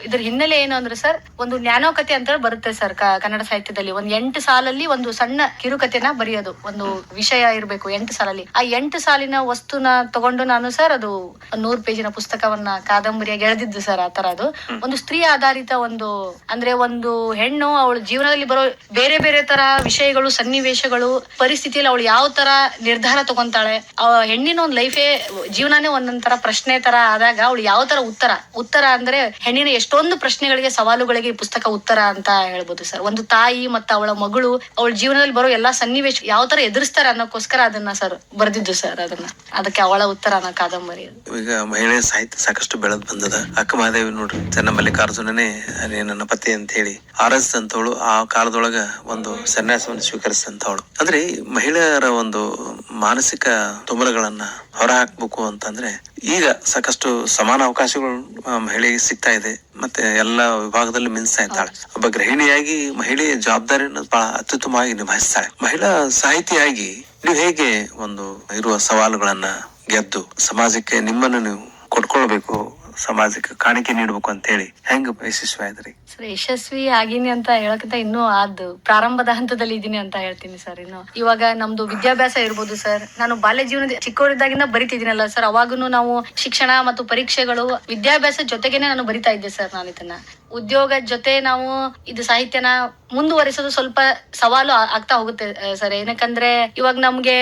ಇದ್ರ ಹಿನ್ನೆಲೆ ಏನು ಅಂದ್ರೆ ಸರ್, ಒಂದು ಜ್ಞಾನೋಕತೆ ಅಂತ ಬರುತ್ತೆ ಸರ್ ಕನ್ನಡ ಸಾಹಿತ್ಯದಲ್ಲಿ. ಒಂದು 8 ಸಾಲಲ್ಲಿ ಒಂದು ಸಣ್ಣ ಕಿರುಕಥೆನ ಬರೆಯೋದು, ಒಂದು ವಿಷಯ ಇರಬೇಕು 8 ಸಾಲಲ್ಲಿ. ಆ 8 ಸಾಲಿನ ವಸ್ತುನ ತಗೊಂಡು ನಾನು ಸರ್ ಅದು 100 ಪೇಜಿನ ಪುಸ್ತಕವನ್ನ ಕಾದಂಬರಿಯಾಗಿ ಎಳೆದಿದ್ದು ಸರ್. ಆ ತರ ಅದು ಒಂದು ಸ್ತ್ರೀ ಆಧಾರಿತ ಒಂದು, ಅಂದ್ರೆ ಒಂದು ಹೆಣ್ಣು ಅವಳ ಜೀವನದಲ್ಲಿ ಬರೋ ಬೇರೆ ಬೇರೆ ತರ ವಿಷಯಗಳು, ಸನ್ನಿವೇಶಗಳು, ಪರಿಸ್ಥಿತಿಯಲ್ಲಿ ಅವಳು ಯಾವ ತರ ನಿರ್ಧಾರ ತಗೊಂತಾಳೆ, ಆ ಹೆಣ್ಣಿನ ಒಂದು ಲೈಫೇ, ಜೀವನನೇ ಒಂದೊಂದರ ಪ್ರಶ್ನೆ ತರ ಆದಾಗ ಅವಳು ಯಾವ ತರ ಉತ್ತರ ಅಂದ್ರೆ ಹೆಣ್ಣಿನ ಎಷ್ಟೊಂದು ಪ್ರಶ್ನೆಗಳಿಗೆ, ಸವಾಲುಗಳಿಗೆ ಈ ಪುಸ್ತಕ ಉತ್ತರ ಅಂತ ಹೇಳ್ಬೋದು ಸರ್. ಒಂದು ತಾಯಿ ಮತ್ತು ಅವಳ ಮಗಳು ಅವಳ ಜೀವನದಲ್ಲಿ ಬರೋ ಎಲ್ಲಾ ಸನ್ನಿವೇಶ ಯಾವ ತರ ಎದುರಿಸ್ತಾರೆ ಅನ್ನೋಕ್ಕೋಸ್ಕರ ಅದನ್ನ ಸರ್ ಬರ್ದಿದ್ದು ಸರ್. ಅದಕ್ಕೆ ಅವಳ ಉತ್ತರ ಅನ್ನೋ ಕಾದಂಬರಿ. ಈಗ ಮಹಿಳೆ ಸಾಹಿತ್ಯ ಸಾಕಷ್ಟು ಬೆಳೆದ್ ಬಂದದ. ಅಕ್ಕ ಮಹಾದೇವಿ ನೋಡ್ರಿ, ಚೆನ್ನ ಮಲ್ಲಿಕಾರ್ಜುನನೇ ನನ್ನ ಪತಿ ಅಂತ ಹೇಳಿ ಆರಸಿದಂತವಳು, ಆ ಕಾಲದೊಳಗ ಒಂದು ಸನ್ಯಾಸವನ್ನು ಸ್ವೀಕರಿಸಿದಂತವಳು. ಅಂದ್ರೆ ಮಹಿಳೆಯರ ಒಂದು ಮಾನಸಿಕ ತುಮಲಗಳನ್ನ ಹೊರ ಹಾಕ್ಬೇಕು ಅಂತಂದ್ರೆ ಈಗ ಸಾಕಷ್ಟು ಸಮಾನ ಅವಕಾಶಗಳು ಮಹಿಳೆಗೆ ಸಿಗ್ತಾ ಇದೆ, ಮತ್ತೆ ಎಲ್ಲಾ ವಿಭಾಗದಲ್ಲಿ ಮಿಂಚ್ತಾ ಇದ್ದಾಳೆ. ಒಬ್ಬ ಗೃಹಿಣಿಯಾಗಿ ಮಹಿಳೆಯ ಜವಾಬ್ದಾರಿಯನ್ನು ಬಹಳ ಅತ್ಯುತ್ತಮವಾಗಿ ನಿಭಾಯಿಸ್ತಾಳೆ. ಮಹಿಳಾ ಸಾಹಿತಿಯಾಗಿ ನೀವು ಹೇಗೆ ಒಂದು ಇರುವ ಸವಾಲುಗಳನ್ನ ಗೆದ್ದು ಸಮಾಜಕ್ಕೆ ನಿಮ್ಮನ್ನು ನೀವು ಕೊಟ್ಕೊಳ್ಬೇಕು, ಸಮಾಜಕ್ಕೆ ಕಾಣಿಕೆ ನೀಡಬೇಕು ಅಂತ ಹೇಳಿ ಹೆಂಗ ಯಶಸ್ವಿ ಆದ್ರಿ? ಸರ್, ಯಶಸ್ವಿ ಆಗಿನಿ ಅಂತ ಹೇಳಕ್ಕಿಂತ ಇನ್ನೂ ಅದು ಪ್ರಾರಂಭದ ಹಂತದಲ್ಲಿ ಇದೀನಿ ಅಂತ ಹೇಳ್ತೀನಿ ಸರ್. ಇನ್ನು ಇವಾಗ ನಮ್ದು ವಿದ್ಯಾಭ್ಯಾಸ ಇರ್ಬೋದು ಸರ್. ನಾನು ಬಾಲ್ಯ ಜೀವನದ ಚಿಕ್ಕವರಿದ್ದಾಗಿಂದ ಬರಿತಿದ್ದೀನಲ್ಲ ಸರ್. ಅವಾಗೂ ನಾವು ಶಿಕ್ಷಣ ಮತ್ತು ಪರೀಕ್ಷೆಗಳು, ವಿದ್ಯಾಭ್ಯಾಸ ಜೊತೆಗೇನೆ ನಾನು ಬರಿತಾ ಇದ್ದೆ ಸರ್. ನಾನು ಇದನ್ನ ಉದ್ಯೋಗ ಜೊತೆ ನಾವು ಇದು ಸಾಹಿತ್ಯನ ಮುಂದುವರಿಸೋದು ಸ್ವಲ್ಪ ಸವಾಲು ಆಗ್ತಾ ಹೋಗುತ್ತೆ ಸರ್. ಏನಕ್ಕಂದ್ರೆ ಇವಾಗ ನಮ್ಗೆ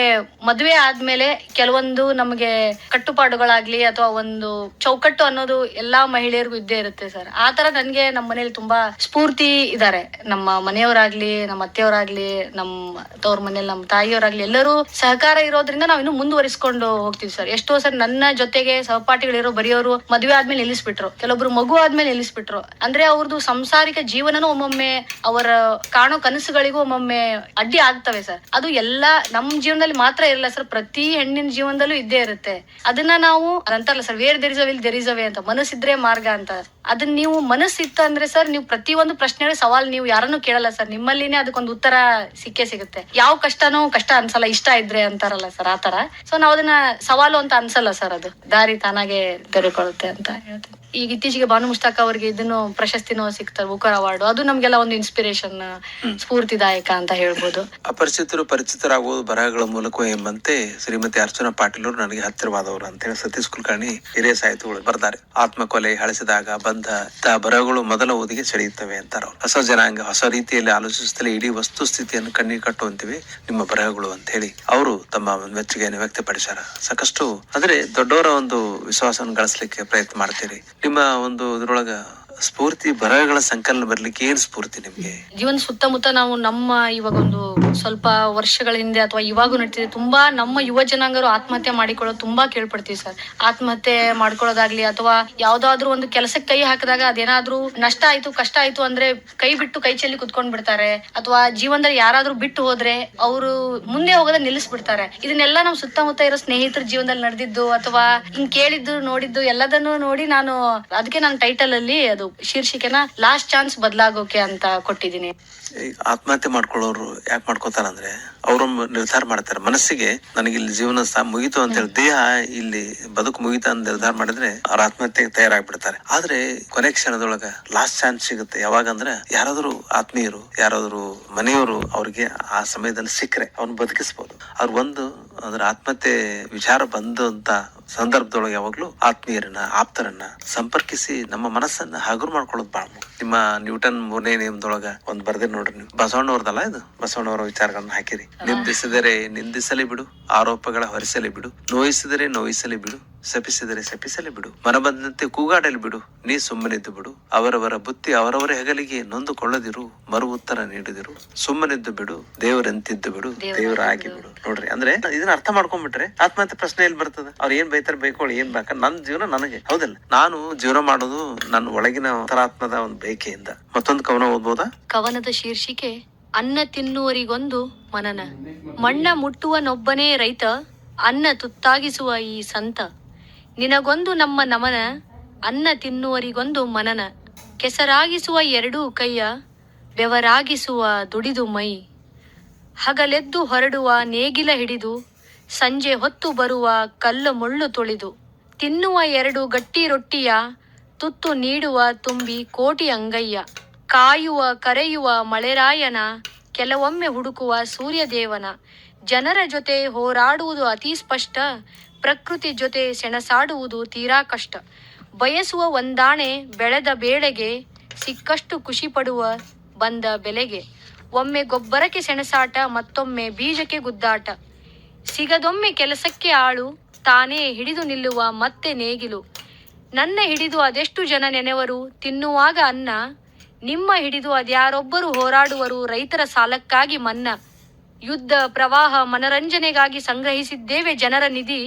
ಮದುವೆ ಆದ್ಮೇಲೆ ಕೆಲವೊಂದು ನಮ್ಗೆ ಕಟ್ಟುಪಾಡುಗಳಾಗ್ಲಿ ಅಥವಾ ಒಂದು ಚೌಕಟ್ಟು ಅನ್ನೋದು ಎಲ್ಲಾ ಮಹಿಳೆಯರಿಗೂ ಇದ್ದೇ ಇರುತ್ತೆ ಸರ್. ಆ ತರ ನನ್ಗೆ ನಮ್ಮ ಮನೇಲಿ ತುಂಬಾ ಸ್ಫೂರ್ತಿ ಇದ್ದಾರೆ. ನಮ್ಮ ಮನೆಯವರಾಗ್ಲಿ, ನಮ್ಮ ಅತ್ತೆಯವರಾಗ್ಲಿ, ನಮ್ಮ ತವ್ರ ಮನೇಲಿ ನಮ್ಮ ತಾಯಿಯವರಾಗ್ಲಿ ಎಲ್ಲರೂ ಸಹಕಾರ ಇರೋದ್ರಿಂದ ನಾವು ಇನ್ನು ಮುಂದುವರಿಸ್ಕೊಂಡು ಹೋಗ್ತೀವಿ ಸರ್. ಎಷ್ಟೋ ಸರ್ ನನ್ನ ಜೊತೆಗೆ ಸಹಪಾಠಿಗಳಿರೋ ಬರೆಯೋರು ಮದುವೆ ಆದ್ಮೇಲೆ ನಿಲ್ಲಿಸ್ಬಿಟ್ರು, ಕೆಲವೊಬ್ರು ಮಗು ಆದ್ಮೇಲೆ ನಿಲ್ಲಿಸ್ಬಿಟ್ರು. ಅಂದ್ರೆ ಅವ್ರದ್ದು ಸಂಸಾರಿಕ ಜೀವನನೂ ಒಮ್ಮೊಮ್ಮೆ ಅವರ ಕಾಣೋ ಕನಸುಗಳಿಗೂ ಒಮ್ಮೊಮ್ಮೆ ಅಡ್ಡಿ ಆಗ್ತವೆ ಸರ್. ಅದು ಎಲ್ಲಾ ನಮ್ ಜೀವನದಲ್ಲಿ ಮಾತ್ರ ಇರಲ್ಲ ಸರ್, ಪ್ರತಿ ಹೆಣ್ಣಿನ ಜೀವನದಲ್ಲೂ ಇದ್ದೇ ಇರುತ್ತೆ. ಅದನ್ನ ನಾವು ಅಂತಾರಲ್ಲ sir, where there is a will there is a way ಅಂತ, ಮನಸ್ಸಿದ್ರೆ ಮಾರ್ಗ ಅಂತ. ಅದನ್ನ ನೀವು ಮನಸ್ಸಿತ್ತು ಅಂದ್ರೆ ಸರ್, ನೀವು ಪ್ರತಿಯೊಂದು ಪ್ರಶ್ನೆ ಸವಾಲ್ ನೀವು ಯಾರನ್ನು ಕೇಳಲ್ಲ ಸರ್, ನಿಮ್ಮಲ್ಲಿನೇ ಅದಕ್ಕೊಂದು ಉತ್ತರ ಸಿಕ್ಕೇ ಸಿಗುತ್ತೆ. ಯಾವ ಕಷ್ಟನೂ ಕಷ್ಟ ಅನ್ಸಲ್ಲ, ಇಷ್ಟ ಇದ್ರೆ ಅಂತಾರಲ್ಲ ಸರ್, ಆ ತರ. ಸೊ ನಾವ್ ಅದನ್ನ ಸವಾಲು ಅಂತ ಅನ್ಸಲ್ಲ ಸರ್, ಅದು ದಾರಿ ತಾನಾಗೆ ತೆರೆಕೊಳ್ಳುತ್ತೆ ಅಂತ ಹೇಳ್ತೀನಿ. ಈಗ ಇತ್ತೀಚೆಗೆ ಬಾನು ಮುಷ್ತಾಕ್ ಅವರಿಗೆ ಇದನ್ನು ಪ್ರಶಸ್ತಿನೂ ಸಿಗ್ತಾರೆ, ಬುಕರ್ ಅವಾರ್ಡ್. ಅದು ನಮ್ಗೆಲ್ಲ ಒಂದು ಇನ್ಸ್ಪಿರೇಷನ್, ಸ್ಫೂರ್ತಿದಾಯಕ ಅಂತ ಹೇಳ್ಬೋದು. ಅಪರಿಚಿತರು ಪರಿಚಿತರಾಗುವುದು ಬರಹಗಳ ಮೂಲಕ ಎಂಬಂತೆ ಶ್ರೀಮತಿ ಅರ್ಚನಾ ಪಾಟೀಲ್ ಅವರು ನನಗೆ ಹತ್ತಿರವಾದವರು ಅಂತ ಹೇಳಿ ಸತೀಶ್ ಕುಲಕರ್ಣಿ ಹಿರಿಯ ಸಾಹಿತಿಗಳು ಬರ್ತಾರೆ. ಆತ್ಮಕೊಲೆ, ಹಳಸಿದಾಗ, ಬಂಧ ಬರಹಗಳು ಮೊದಲ ಓದಿಗೆ ಸೆಳೆಯುತ್ತವೆ ಅಂತಾರ. ಹೊಸ ಜನಾಂಗ, ಹೊಸ ರೀತಿಯಲ್ಲಿ ಆಲೋಚಿಸುತ್ತಲೇ ಇಡೀ ವಸ್ತು ಸ್ಥಿತಿಯನ್ನು ಕಣ್ಣಿಗೆ ಕಟ್ಟುವಂತಿವೆ ನಿಮ್ಮ ಬರಹಗಳು ಅಂತ ಹೇಳಿ ಅವರು ತಮ್ಮ ಮೆಚ್ಚುಗೆಯನ್ನು ವ್ಯಕ್ತಪಡಿಸಾರ. ಸಾಕಷ್ಟು ಅಂದ್ರೆ ದೊಡ್ಡವರ ಒಂದು ವಿಶ್ವಾಸವನ್ನು ಗಳಿಸಲಿಕ್ಕೆ ಪ್ರಯತ್ನ ಮಾಡ್ತೀರಿ. ನಿಮ್ಮ ಒಂದು ಇದ್ರೊಳಗ ಸ್ಫೂರ್ತಿ ಬರಹಗಳ ಸಂಕಲನ ಬರ್ಲಿಕ್ಕೆ ಏನ್ ಸ್ಫೂರ್ತಿ ನಿಮ್ಗೆ? ಜೀವನ ಸುತ್ತಮುತ್ತ ನಾವು ನಮ್ಮ ಇವಾಗ ಒಂದು ಸ್ವಲ್ಪ ವರ್ಷಗಳ ಹಿಂದೆ ಅಥವಾ ಇವಾಗೂ ನಡೀತಿದೆ, ತುಂಬಾ ನಮ್ಮ ಯುವ ಜನಾಂಗರು ಆತ್ಮಹತ್ಯೆ ಮಾಡಿಕೊಳ್ಳೋದು ತುಂಬಾ ಕೇಳ್ಪಡ್ತೀವಿ ಸರ್. ಆತ್ಮಹತ್ಯೆ ಮಾಡ್ಕೊಳ್ಳೋದಾಗ್ಲಿ ಅಥವಾ ಯಾವ್ದಾದ್ರು ಒಂದು ಕೆಲಸಕ್ಕೆ ಕೈ ಹಾಕಿದಾಗ ಅದೇನಾದ್ರೂ ನಷ್ಟ ಆಯ್ತು ಕಷ್ಟ ಆಯ್ತು ಅಂದ್ರೆ ಕೈ ಬಿಟ್ಟು ಕೈ ಚೆಲ್ಲಿ ಕುತ್ಕೊಂಡ್ ಬಿಡ್ತಾರೆ, ಅಥವಾ ಜೀವನದಲ್ಲಿ ಯಾರಾದ್ರೂ ಬಿಟ್ಟು ಹೋದ್ರೆ ಅವರು ಮುಂದೆ ಹೋಗೋದ ನಿಲ್ಲಿಸ್ಬಿಡ್ತಾರೆ. ಇದನ್ನೆಲ್ಲ ನಾವು ಸುತ್ತಮುತ್ತ ಇರೋ ಸ್ನೇಹಿತರ ಜೀವನದಲ್ಲಿ ನಡೆದಿದ್ದು ಅಥವಾ ಹಿಂಗ್ ಕೇಳಿದ್ದು ನೋಡಿದ್ದು ಎಲ್ಲದನ್ನು ನೋಡಿ ನಾನು ಅದಕ್ಕೆ ನಾನು ಟೈಟಲ್ ಅಲ್ಲಿ ಅದು ಶೀರ್ಷಿಕೆನ ಲಾಸ್ಟ್ ಚಾನ್ಸ್ ಬದಲಾಗೋಕೆ ಅಂತ ಕೊಟ್ಟಿದ್ದೀನಿ. ಆತ್ಮಹತ್ಯೆ ಮಾಡ್ಕೊಳ್ಳೋರು ಯಾಕೆ ಮಾಡ್ಕೋತಾರಂದ್ರೆ ಅವರು ನಿರ್ಧಾರ ಮಾಡ್ತಾರೆ ಮನಸ್ಸಿಗೆ ನನಗೆ ಇಲ್ಲಿ ಜೀವನ ಮುಗೀತು ಅಂತ ಹೇಳಿ, ದೇಹ ಇಲ್ಲಿ ಬದುಕು ಮುಗೀತ ಅಂತ ನಿರ್ಧಾರ ಮಾಡಿದ್ರೆ ಅವ್ರ ಆತ್ಮಹತ್ಯೆಗೆ ತಯಾರಾಗ್ಬಿಡ್ತಾರೆ. ಆದ್ರೆ ಕೊನೆ ಕ್ಷಣದೊಳಗ ಲಾಸ್ಟ್ ಚಾನ್ಸ್ ಸಿಗುತ್ತೆ. ಯಾವಾಗಂದ್ರೆ ಯಾರಾದ್ರೂ ಆತ್ಮೀಯರು ಯಾರಾದ್ರೂ ಮನೆಯವರು ಅವ್ರಿಗೆ ಆ ಸಮಯದಲ್ಲಿ ಸಿಕ್ಕರೆ ಅವ್ನು ಬದುಕಿಸ್ಬೋದು. ಅವ್ರ ಒಂದು ಅದ್ರ ಆತ್ಮಹತ್ಯೆ ವಿಚಾರ ಬಂದಂತ ಸಂದರ್ಭದೊಳಗೆ ಯಾವಾಗ್ಲೂ ಆತ್ಮೀಯರನ್ನ ಆಪ್ತರನ್ನ ಸಂಪರ್ಕಿಸಿ ನಮ್ಮ ಮನಸ್ಸನ್ನ ಹಗುರು ಮಾಡ್ಕೊಳ್ಳೋದು ಬಾಳ ಮುಖ್ಯ. ನಿಮ್ಮ ನ್ಯೂಟನ್ 3ನೇ ನಿಯಮದೊಳಗ ಒಂದ್ ಬರ್ದಿರ್ ನೋಡ್ರಿ ನೀವು, ಬಸವಣ್ಣವ್ರದಲ್ಲ ಇದು, ಬಸವಣ್ಣವರ ವಿಚಾರಗಳನ್ನ ಹಾಕಿರಿ. ನಿಂದಿಸಿದರೆ ನಿಂದಿಸಲಿ ಬಿಡು, ಆರೋಪಗಳ ಹೊರಿಸಲಿ ಬಿಡು, ನೋಯಿಸಿದರೆ ನೋಯಿಸಲಿ ಬಿಡು, ಶಪಿಸಿದರೆ ಶಪಿಸಲಿ ಬಿಡು, ಮನ ಬಂದಂತೆ ಕೂಗಾಡಲಿ ಬಿಡು, ನೀ ಸುಮ್ಮನಿದ್ದು ಬಿಡು, ಅವರವರ ಬುತ್ತಿ ಅವರವರ ಹೆಗಲಿಗೆ ನೊಂದುಕೊಳ್ಳದಿರು, ಮರು ಉತ್ತರ ನೀಡಿದಿರು, ಸುಮ್ಮನಿದ್ದು ಬಿಡು, ದೇವರೆಂತಿದ್ದು ಬಿಡು, ದೇವರಾಗಿ ಬಿಡು. ನೋಡ್ರಿ, ಅಂದ್ರೆ ಇದನ್ನ ಅರ್ಥ ಮಾಡ್ಕೊಂಡ್ಬಿಟ್ರೆ ಆತ್ಮಹತ್ಯೆ ಪ್ರಶ್ನೆ ಎಲ್ಲಿ ಬರ್ತದೆ? ಅವ್ರು ಏನ್ ಬೈತಾರೆ ಬೈಕೊಳ್ಳಿ, ಏನ್ ಬೇಕ, ನನ್ ಜೀವನ ನನಗೆ, ಹೌದಲ್ಲ? ನಾನು ಜೀವನ ಮಾಡೋದು ನನ್ನ ಒಳಗಿನ ಅಂತರಾತ್ಮದ ಒಂದು ಬಯಕೆಯಿಂದ. ಮತ್ತೊಂದು ಕವನ ಓದ್ಬೋದಾ? ಕವನದ ಶೀರ್ಷಿಕೆ ಅನ್ನ ತಿನ್ನುವರಿಗೊಂದು ಮನನ. ಮಣ್ಣ ಮುಟ್ಟುವನೊಬ್ಬನೇ ರೈತ, ಅನ್ನ ತುತ್ತಾಗಿಸುವ ಈ ಸಂತ. ನಿನಗೊಂದು ನಮ್ಮ ನಮನ, ಅನ್ನ ತಿನ್ನುವರಿಗೊಂದು ಮನನ. ಕೆಸರಾಗಿಸುವ ಎರಡೂ ಕೈಯ, ಬೆವರಾಗಿಸುವ ದುಡಿದು ಮೈ. ಹಗಲೆದ್ದು ಹೊರಡುವ ನೇಗಿಲ ಹಿಡಿದು, ಸಂಜೆ ಹೊತ್ತು ಬರುವ ಕಲ್ಲು ಮುಳ್ಳು ತುಳಿದು. ತಿನ್ನುವ ಎರಡು ಗಟ್ಟಿ ರೊಟ್ಟಿಯ, ತುತ್ತು ನೀಡುವ ತುಂಬಿ ಕೋಟಿ ಅಂಗಯ್ಯ. ಕಾಯುವ ಕರೆಯುವ ಮಳೆರಾಯನ, ಕೆಲವೊಮ್ಮೆ ಹುಡುಕುವ ಸೂರ್ಯದೇವನ. ಜನರ ಜೊತೆ ಹೋರಾಡುವುದು ಅತಿ ಸ್ಪಷ್ಟ, ಪ್ರಕೃತಿ ಜೊತೆ ಸೆಣಸಾಡುವುದು ತೀರಾ ಕಷ್ಟ. ಬಯಸುವ ಒಂದಾಣೆ ಬೆಳೆದ ಬೇಳೆಗೆ, ಸಿಕ್ಕಷ್ಟು ಖುಷಿ ಪಡುವ ಬಂದ ಬೆಲೆಗೆ. ಒಮ್ಮೆ ಗೊಬ್ಬರಕ್ಕೆ ಸೆಣಸಾಟ, ಮತ್ತೊಮ್ಮೆ ಬೀಜಕ್ಕೆ ಗುದ್ದಾಟ. ಸಿಗದೊಮ್ಮೆ ಕೆಲಸಕ್ಕೆ ಆಳು, ತಾನೇ ಹಿಡಿದು ನಿಲ್ಲುವ ಮತ್ತೆ ನೇಗಿಲು. ನನ್ನ ಹಿಡಿದು ಅದೆಷ್ಟು ಜನ ನೆನೆವರು ತಿನ್ನುವಾಗ ಅನ್ನ, ನಿಮ್ಮ ಹಿಡಿದು ಅದ್ಯಾರೊಬ್ಬರು ಹೋರಾಡುವರು ರೈತರ ಸಾಲಕ್ಕಾಗಿ ಮನ್ನಾ. ಯುದ್ಧ ಪ್ರವಾಹ ಮನರಂಜನೆಗಾಗಿ ಸಂಗ್ರಹಿಸಿದ್ದೇವೆ ಜನರ ನಿಧಿ,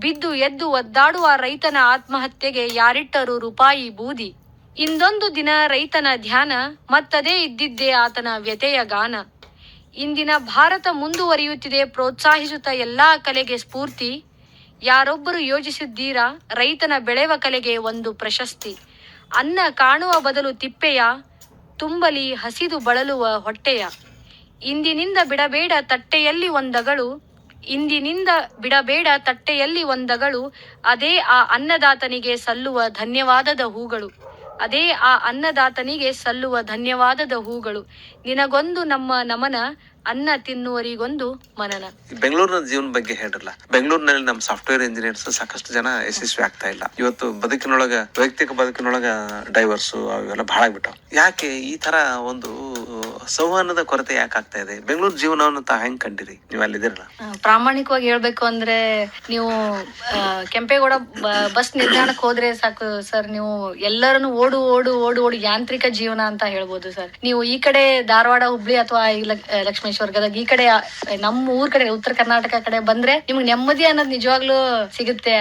ಬಿದ್ದು ಎದ್ದು ಒದ್ದಾಡುವ ರೈತನ ಆತ್ಮಹತ್ಯೆಗೆ ಯಾರಿಟ್ಟರು ರೂಪಾಯಿ ಬೂದಿ. ಇಂದೊಂದು ದಿನ ರೈತನ ಧ್ಯಾನ, ಮತ್ತದೇ ಇದ್ದಿದ್ದೇ ಆತನ ವ್ಯಥೆಯ ಗಾನ. ಇಂದಿನ ಭಾರತ ಮುಂದುವರಿಯುತ್ತಿದೆ ಪ್ರೋತ್ಸಾಹಿಸುತ್ತಾ ಎಲ್ಲಾ ಕಲೆಗೆ ಸ್ಫೂರ್ತಿ. ಯಾರೊಬ್ಬರು ಯೋಜಿಸಿದ್ದೀರಾ ರೈತನ ಬೆಳೆವ ಕಲೆಗೆ ಒಂದು ಪ್ರಶಸ್ತಿ. ಅನ್ನ ಕಾಣುವ ಬದಲು ತಿಪ್ಪೆಯ, ತುಂಬಲಿ ಹಸಿದು ಬಳಲುವ ಹೊಟ್ಟೆಯ. ಇಂದಿನಿಂದ ಬಿಡಬೇಡ ತಟ್ಟೆಯಲ್ಲಿ ಒಂದಗಳು, ಇಂದಿನಿಂದ ಬಿಡಬೇಡ ತಟ್ಟೆಯಲ್ಲಿ ಒಂದಗಳು. ಅದೇ ಆ ಅನ್ನದಾತನಿಗೆ ಸಲ್ಲುವ ಧನ್ಯವಾದದ ಹೂಗಳು, ಅದೇ ಆ ಅನ್ನದಾತನಿಗೆ ಸಲ್ಲುವ ಧನ್ಯವಾದದ ಹೂಗಳು. ನಿನಗೊಂದು ನಮ್ಮ ನಮನ, ಅನ್ನ ತಿನ್ನುವರಿಗೊಂದು ಮನನ. ಬೆಂಗಳೂರಿನ ಜೀವನ ಬಗ್ಗೆ ಹೇಳ್ರಲ್ಲ. ಬೆಂಗಳೂರಿನಲ್ಲಿ ನಮ್ಮ ಸಾಫ್ಟ್ವೇರ್ ಇಂಜಿನಿಯರ್ಸ್ ಸಾಕಷ್ಟು ಜನ ಯಶಸ್ವಿ ಆಗ್ತಾ ಇಲ್ಲ. ಇವತ್ತು ಬದುಕಿನೊಳಗ, ವೈಯಕ್ತಿಕ ಬದುಕಿನೊಳಗ ಡೈವರ್ಸು ಅವೆಲ್ಲ ಬಹಳ ಆಗ್ಬಿಟ್ಟಾವ. ಯಾಕೆ ಈ ತರ ಒಂದು ಸಂವಹನದ ಕೊರತೆ ಯಾಕೆ ಆಗ್ತಾ ಇದೆ? ಬೆಂಗಳೂರು ಜೀವನವನ್ನು ತಾ ಹೆಂಗ್ ಕಂಡಿರಿ ನೀವು ಅಲ್ಲಿದ್ದೀರಲ್ಲ? ಪ್ರಾಮಾಣಿಕವಾಗಿ ಹೇಳ್ಬೇಕು ಅಂದ್ರೆ, ನೀವು ಕೆಂಪೇಗೌಡ ಬಸ್ ನಿಲ್ದಾಣಕ್ಕೆ ಹೋದ್ರೆ ಸಾಕು ಸರ್, ನೀವು ಎಲ್ಲರನ್ನು ಓಡು ಓಡು ಓಡು ಓಡು ಯಾಂತ್ರಿಕ ಜೀವನ ಅಂತ ಹೇಳ್ಬೋದು ಸರ್. ನೀವು ಈ ಕಡೆ ಧಾರವಾಡ ಹುಬ್ಳಿ ಅಥವಾ ಲಕ್ಷ್ಮೇಶ್ವರ ಗದಗ ಈ ಕಡೆ ನಮ್ಮ ಊರ್ ಕಡೆ ಉತ್ತರ ಕರ್ನಾಟಕ ಕಡೆ ಬಂದ್ರೆ ನಿಮ್ಗೆ ನೆಮ್ಮದಿ ಅನ್ನೋದು ನಿಜವಾಗ್ಲೂ ಸಿಗುತ್ತೆ.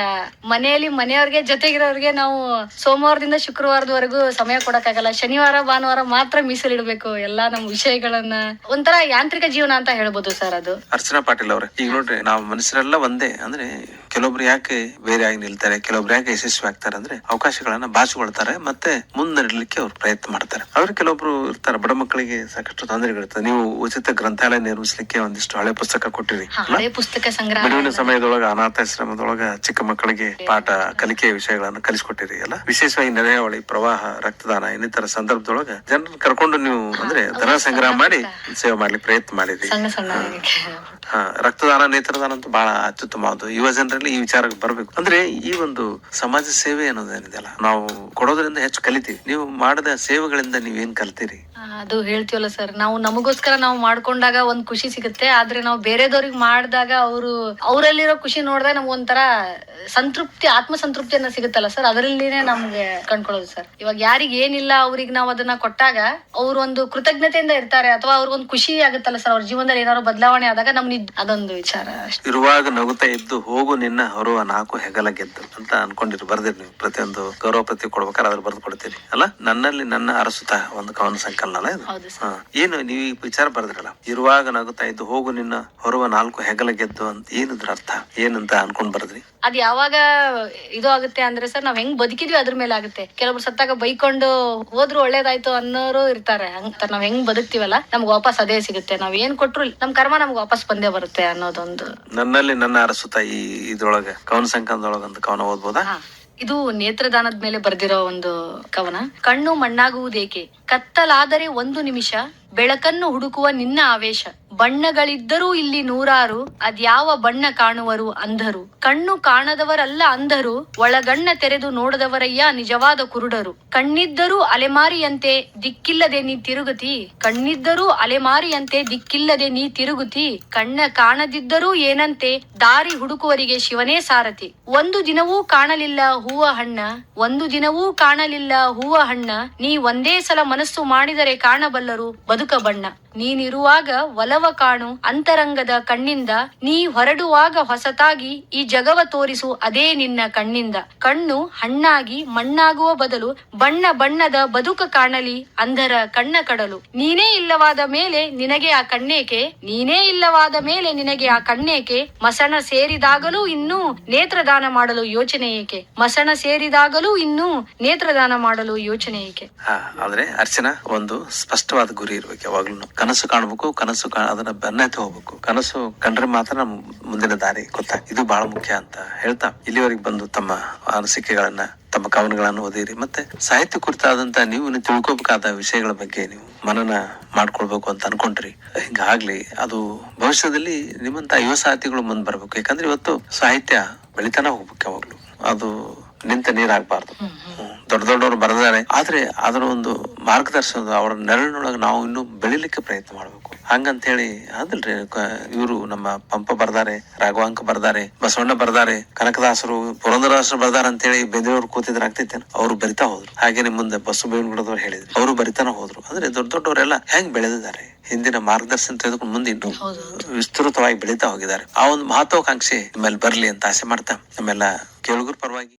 ಮನೆಯಲ್ಲಿ ಮನೆಯವ್ರಿಗೆ ಜೊತೆಗಿರೋರ್ಗೆ ನಾವು ಸೋಮವಾರದಿಂದ ಶುಕ್ರವಾರದವರೆಗೂ ಸಮಯ ಕೊಡಕ್ಕಾಗಲ್ಲ. ಶನಿವಾರ ಭಾನುವಾರ ಮಾತ್ರ ಮೀಸಲಿಡ್ಬೇಕು ಎಲ್ಲಾ ನಮ್ಮ ವಿಷಯಗಳನ್ನ. ಒಂಥರ ಯಾಂತ್ರಿಕ ಜೀವನ ಅಂತ ಹೇಳ್ಬೋದು ಸರ್ ಅದು. ಅರ್ಚನಾ ಪಾಟೀಲ್ ಅವ್ರೆ, ಈಗ ನೋಡ್ರಿ, ನಾವು ಮನುಷ್ಯರೆಲ್ಲ ಒಂದೇ. ಅಂದ್ರೆ ಕೆಲವೊಬ್ರು ಯಾಕೆ ಬೇರೆ ಆಗಿ ನಿಲ್ತಾರೆ, ಕೆಲವೊಬ್ರು ಯಾಕೆ ಯಶಸ್ವಿ ಆಗ್ತಾರೆ ಅಂದ್ರೆ ಅವಕಾಶಗಳನ್ನ ಬಾಚಿಕೊಳ್ತಾರೆ, ಮತ್ತೆ ಮುಂದರಿಲಿಕ್ಕೆ ಅವ್ರು ಪ್ರಯತ್ನ ಮಾಡ್ತಾರೆ. ಅವ್ರು ಕೆಲವೊಬ್ರು ಇರ್ತಾರೆ, ಬಡ ಮಕ್ಕಳಿಗೆ ಸಾಕಷ್ಟು ತೊಂದರೆಗಳಿರ್ತದೆ. ನೀವು ಉಚಿತ ಗ್ರಂಥಾಲಯ ನಿರ್ಮಿಸಲಿಕ್ಕೆ ಒಂದಿಷ್ಟು ಹಳೆ ಪುಸ್ತಕ ಕೊಟ್ಟಿರಿ. ಹಳೆ ಪುಸ್ತಕ ಸಂಗ್ರಹ, ಬಿಡುವಿನ ಸಮಯದೊಳಗ ಅನಾಥಾಶ್ರಮದೊಳಗ ಚಿಕ್ಕ ಮಕ್ಕಳಿಗೆ ಪಾಠ ಕಲಿಕೆಯ ವಿಷಯಗಳನ್ನ ಕಲಿಸ್ಕೊಟ್ಟಿರಿ ಅಲ್ಲ. ವಿಶೇಷವಾಗಿ ನೆರೆಹಾವಳಿ, ಪ್ರವಾಹ, ರಕ್ತದಾನ ಇನ್ನಿತರ ಸಂದರ್ಭದೊಳಗ ಜನರನ್ನ ಕರ್ಕೊಂಡು ನೀವು ಅಂದ್ರೆ ಧನ ಸಂಗ್ರಹ ಮಾಡಿ ಸೇವೆ ಮಾಡ್ಲಿಕ್ಕೆ ಪ್ರಯತ್ನ ಮಾಡಿದ್ರಿ. ಸಣ್ಣ ಸಣ್ಣ ರಕ್ತದಾನ, ನೇತ್ರದಾನ ಅಂತೂ ಬಹಳ ಅತ್ಯುತ್ತಮವಾದ. ಯುವ ಜನರಲ್ಲಿ ಈ ವಿಚಾರಕ್ಕೆ ಬರ್ಬೇಕು. ಅಂದ್ರೆ ಈ ಒಂದು ಸಮಾಜ ಸೇವೆ ಅನ್ನೋದೇನಿದೆಯಲ್ಲ, ನಾವು ಕೊಡೋದ್ರಿಂದ ಹೆಚ್ಚು ಕಲಿತೀವಿ. ನೀವು ಮಾಡಿದ ಸೇವೆಗಳಿಂದ ನೀವೇನ್ ಕಲ್ತೀರಿ? ಅದು ಹೇಳ್ತೀವಲ್ಲ ಸರ್, ನಾವು ನಮಗೋಸ್ಕರ ನಾವು ಮಾಡ್ಕೊಂಡಾಗ ಒಂದ್ ಖುಷಿ ಸಿಗುತ್ತೆ. ಆದ್ರೆ ನಾವು ಬೇರೆದವ್ರಿಗೆ ಮಾಡಿದಾಗ ಅವರಲ್ಲಿರೋ ಖುಷಿ ನೋಡಿದಾಗ ನಮ್ಗೆ ಒಂಥರ ಸಂತೃಪ್ತಿ, ಆತ್ಮ ಸಂತೃಪ್ತಿಯನ್ನ ಸಿಗುತ್ತಲ್ಲ ಸರ್, ಅದರಲ್ಲಿನೇ ನಮ್ಗೆ ಕಂಡ್ಕೊಳ್ಳೋದು ಸರ್. ಇವಾಗ ಯಾರಿಗ ಏನಿಲ್ಲ ಅವ್ರಿಗೆ ನಾವು ಅದನ್ನ ಕೊಟ್ಟಾಗ ಅವ್ರು ಒಂದು ಕೃತಜ್ಞತೆಯಿಂದ ಇರ್ತಾರೆ, ಅಥವಾ ಅವ್ರಿಗೊಂದು ಖುಷಿ ಆಗುತ್ತಲ್ಲ ಸರ್, ಅವ್ರ ಜೀವನದಲ್ಲಿ ಏನಾದ್ರು ಬದಲಾವಣೆ ಆದಾಗ ನಮ್ಗೆ ಅದೊಂದು ವಿಚಾರ ಅಷ್ಟೇ. ಇರುವಾಗ ನಗುತ್ತಾ ಇದ್ದು ಹೋಗು ನಿನ್ನ ಹೊರುವ 4 ಹೆಗಲ ಗೆದ್ದು ಅಂತ ಅನ್ಕೊಂಡಿರಿ, ಬರ್ದಿರಿ ನೀವು. ಪ್ರತಿಯೊಂದು ಗೌರವ ಪ್ರತಿ ಕೊಡ್ಬೇಕಾದ್ರೆ ಅದ್ರ ಬರ್ದು ಕೊಡ್ತೀರಿ ಅಲ್ಲ. ನನ್ನಲ್ಲಿ ನನ್ನ ಅರಸುತ್ತ ಒಂದು ಕವನ ಸಂಕಲನ ಅಲ್ಲ ಇದು. ಏನು ನೀವು ಈ ವಿಚಾರ ಬರ್ದಿರಲ್ಲ, ಇರುವಾಗ ನಗುತ್ತಾ ಇದ್ದು ಹೋಗು ನಿನ್ನ ಹೊರುವ 4 ಹೆಗಲ ಗೆದ್ದು ಅಂತ. ಏನಿದ್ರ ಅರ್ಥ ಏನಂತ ಅನ್ಕೊಂಡ್ ಬರ್ದ್ರಿ? ಅದ್ ಯಾವಾಗ ಇದು ಆಗುತ್ತೆ ಅಂದ್ರೆ ಸರ್, ನಾವ್ ಹೆಂಗ್ ಬದುಕಿದ್ವಿ ಅದ್ರ ಮೇಲೆ ಆಗುತ್ತೆ. ಕೆಲವ್ರು ಸತ್ತಾಗ ಬೈಕೊಂಡು ಹೋದ್ರು ಒಳ್ಳೇದಾಯ್ತು ಅನ್ನೋರು ಇರ್ತಾರೆ. ಹಂಗ ನಾವ್ ಹೆಂಗ್ ಬದುಕ್ತಿವಲ್ಲ, ನಮ್ಗೆ ವಾಪಸ್ ಅದೇ ಸಿಗುತ್ತೆ. ನಾವ್ ಏನ್ ಕೊಟ್ರು ನಮ್ ಕರ್ಮ ನಮ್ಗೆ ವಾಪಸ್ ಬಂದೇ ಬರುತ್ತೆ ಅನ್ನೋದೊಂದು. ನನ್ನಲ್ಲಿ ನನ್ನ ಅರಸುತ್ತ ಈ ಇದ್ರೊಳಗ ಕವನ ಸಂಕಲನದೊಳಗ ಒಂದು ಕವನ ಓದ್ಬೋದಾ? ಇದು ನೇತ್ರದಾನದ ಮೇಲೆ ಬರ್ದಿರೋ ಒಂದು ಕವನ. ಕಣ್ಣು ಮಣ್ಣಾಗುವುದೇಕೆ, ಕತ್ತಲಾದರೆ 1 ನಿಮಿಷ, ಬೆಳಕನ್ನು ಹುಡುಕುವ ನಿನ್ನ ಆವೇಶ. ಬಣ್ಣಗಳಿದ್ದರೂ ಇಲ್ಲಿ 100, ಅದ್ಯಾವ ಬಣ್ಣ ಕಾಣುವರು ಅಂಧರು. ಕಣ್ಣು ಕಾಣದವರಲ್ಲ ಅಂಧರು, ಒಳಗಣ್ಣ ತೆರೆದು ನೋಡದವರಯ್ಯ ನಿಜವಾದ ಕುರುಡರು. ಕಣ್ಣಿದ್ದರೂ ಅಲೆಮಾರಿಯಂತೆ ದಿಕ್ಕಿಲ್ಲದೆ ನೀ ತಿರುಗುತ್ತಿ, ಕಣ್ಣಿದ್ದರೂ ಅಲೆಮಾರಿಯಂತೆ ದಿಕ್ಕಿಲ್ಲದೆ ನೀ ತಿರುಗುತ್ತಿ. ಕಣ್ಣ ಕಾಣದಿದ್ದರೂ ಏನಂತೆ, ದಾರಿ ಹುಡುಕುವರಿಗೆ ಶಿವನೇ ಸಾರಥಿ. ಒಂದು ದಿನವೂ ಕಾಣಲಿಲ್ಲ ಹೂವ ಹಣ್ಣ, ಒಂದು ದಿನವೂ ಕಾಣಲಿಲ್ಲ ಹೂವ ಹಣ್ಣ. ನೀ ಒಂದೇ ಸಲ ಮನಸ್ಸು ಮಾಡಿದರೆ ಕಾಣಬಲ್ಲರು ಬದುಕ ಬಣ್ಣ. ನೀನಿರುವಾಗ ಒಲವ ಕಾಣು ಅಂತರಂಗದ ಕಣ್ಣಿಂದ, ನೀ ಹೊರಡುವಾಗ ಹೊಸತಾಗಿ ಈ ಜಗವ ತೋರಿಸು ಅದೇ ನಿನ್ನ ಕಣ್ಣಿಂದ. ಕಣ್ಣು ಹಣ್ಣಾಗಿ ಮಣ್ಣಾಗುವ ಬದಲು ಬಣ್ಣ ಬಣ್ಣದ ಬದುಕ ಕಾಣಲಿ ಅಂಧರ ಕಣ್ಣ ಕಡಲು. ನೀನೇ ಇಲ್ಲವಾದ ಮೇಲೆ ನಿನಗೆ ಆ ಕಣ್ಣೇಕೆ, ನೀನೇ ಇಲ್ಲವಾದ ಮೇಲೆ ನಿನಗೆ ಆ ಕಣ್ಣೇಕೆ. ಮಸಣ ಸೇರಿದಾಗಲೂ ಇನ್ನೂ ನೇತ್ರದಾನ ಮಾಡಲು ಯೋಚನೆ ಏಕೆ, ಮಸಣ ಸೇರಿದಾಗಲೂ ಇನ್ನೂ ನೇತ್ರದಾನ ಮಾಡಲು ಯೋಚನೆ ಏಕೆ. ಆದ್ರೆ ಅರ್ಚನಾ, ಒಂದು ಸ್ಪಷ್ಟವಾದ ಗುರಿ ಇರ್ಬೇಕು. ಯಾವಾಗ್ಲೂ ಕನಸು ಕಾಣ್ಬೇಕು, ಅದನ್ನ ಬೆನ್ನತ್ತಿ ಹೋಗ್ಬೇಕು. ಕನಸು ಕಂಡ್ರೆ ಮಾತ್ರ ನಮ್ ಮುಂದಿನ ದಾರಿ ಗೊತ್ತಾಗ್ತದೆ. ಇದು ಬಹಳ ಮುಖ್ಯ ಅಂತ ಹೇಳ್ತಾ ಇಲ್ಲಿವರೆಗೆ ಬಂದು ತಮ್ಮ ಅನಿಸಿಕೆಗಳನ್ನ, ತಮ್ಮ ಕವನಗಳನ್ನು ಓದಿರಿ. ಮತ್ತೆ ಸಾಹಿತ್ಯ ಕುರಿತಾದಂತ ನೀವು ತಿಳ್ಕೊಬೇಕಾದ ವಿಷಯಗಳ ಬಗ್ಗೆ ನೀವು ಮನನ ಮಾಡ್ಕೊಳ್ಬೇಕು ಅಂತ ಅನ್ಕೊಂಡ್ರಿ. ಹಿಂಗಾಗ್ಲಿ, ಅದು ಭವಿಷ್ಯದಲ್ಲಿ ನಿಮ್ಮಂತ ಯುವ ಸಾಹಿತಿಗಳು ಮುಂದ್ ಬರ್ಬೇಕು. ಯಾಕಂದ್ರೆ ಇವತ್ತು ಸಾಹಿತ್ಯ ಬೆಳಿತಾನ ಹೋಗ್ಬೇಕು. ಯಾವಾಗ್ಲು ಅದು ನಿಂತ ನೀರಾಗಬಾರ್ದು. ದೊಡ್ಡವರು ಬರೆದಾರೆ, ಆದ್ರೆ ಅದರ ಒಂದು ಮಾರ್ಗದರ್ಶನ, ಅವರ ನೆರಳಿನೊಳಗೆ ನಾವು ಇನ್ನು ಬೆಳಿಲಿಕ್ಕೆ ಪ್ರಯತ್ನ ಮಾಡ್ಬೇಕು. ಹಂಗಂತ ಹೇಳಿ ಅದಲ್ರಿ, ಇವರು ನಮ್ಮ ಪಂಪ ಬರ್ದಾರೆ, ರಾಘವಾಂಕ ಬರ್ದಾರೆ, ಬಸವಣ್ಣ ಬರ್ದಾರೆ, ಕನಕದಾಸರು, ಪುರಂದರದಾಸರು ಬರ್ದಾರ ಅಂತ ಹೇಳಿ ಬೆಂಗಳೂರು ಕೂತಿದ್ರೆ ಆಗ್ತೈತೆ. ಅವ್ರು ಬರಿತಾ ಹೋದ್ರು. ಹಾಗೇನೆ ಮುಂದೆ ಬಸ್ಸು ಬೇವಿನಗುಡದವ್ರು ಹೇಳಿದ್ರು, ಅವರು ಬರಿತಾನ ಹೋದ್ರು. ಅಂದ್ರೆ ದೊಡ್ಡವರೆಲ್ಲ ಹೆಂಗ್ ಬೆಳೆದಿದ್ದಾರೆ, ಹಿಂದಿನ ಮಾರ್ಗದರ್ಶನ ತೆಗೆದುಕೊಂಡು ಮುಂದೆ ಇನ್ನು ವಿಸ್ತೃತವಾಗಿ ಬೆಳೀತಾ ಹೋಗಿದ್ದಾರೆ. ಆ ಒಂದು ಮಹತ್ವಾಕಾಂಕ್ಷೆ ನಿಮ್ಮಲ್ಲಿ ಬರ್ಲಿ ಅಂತ ಆಸೆ ಮಾಡ್ತಾ ನಮ್ಮೆಲ್ಲ ಕೇಳುಗರ ಪರವಾಗಿ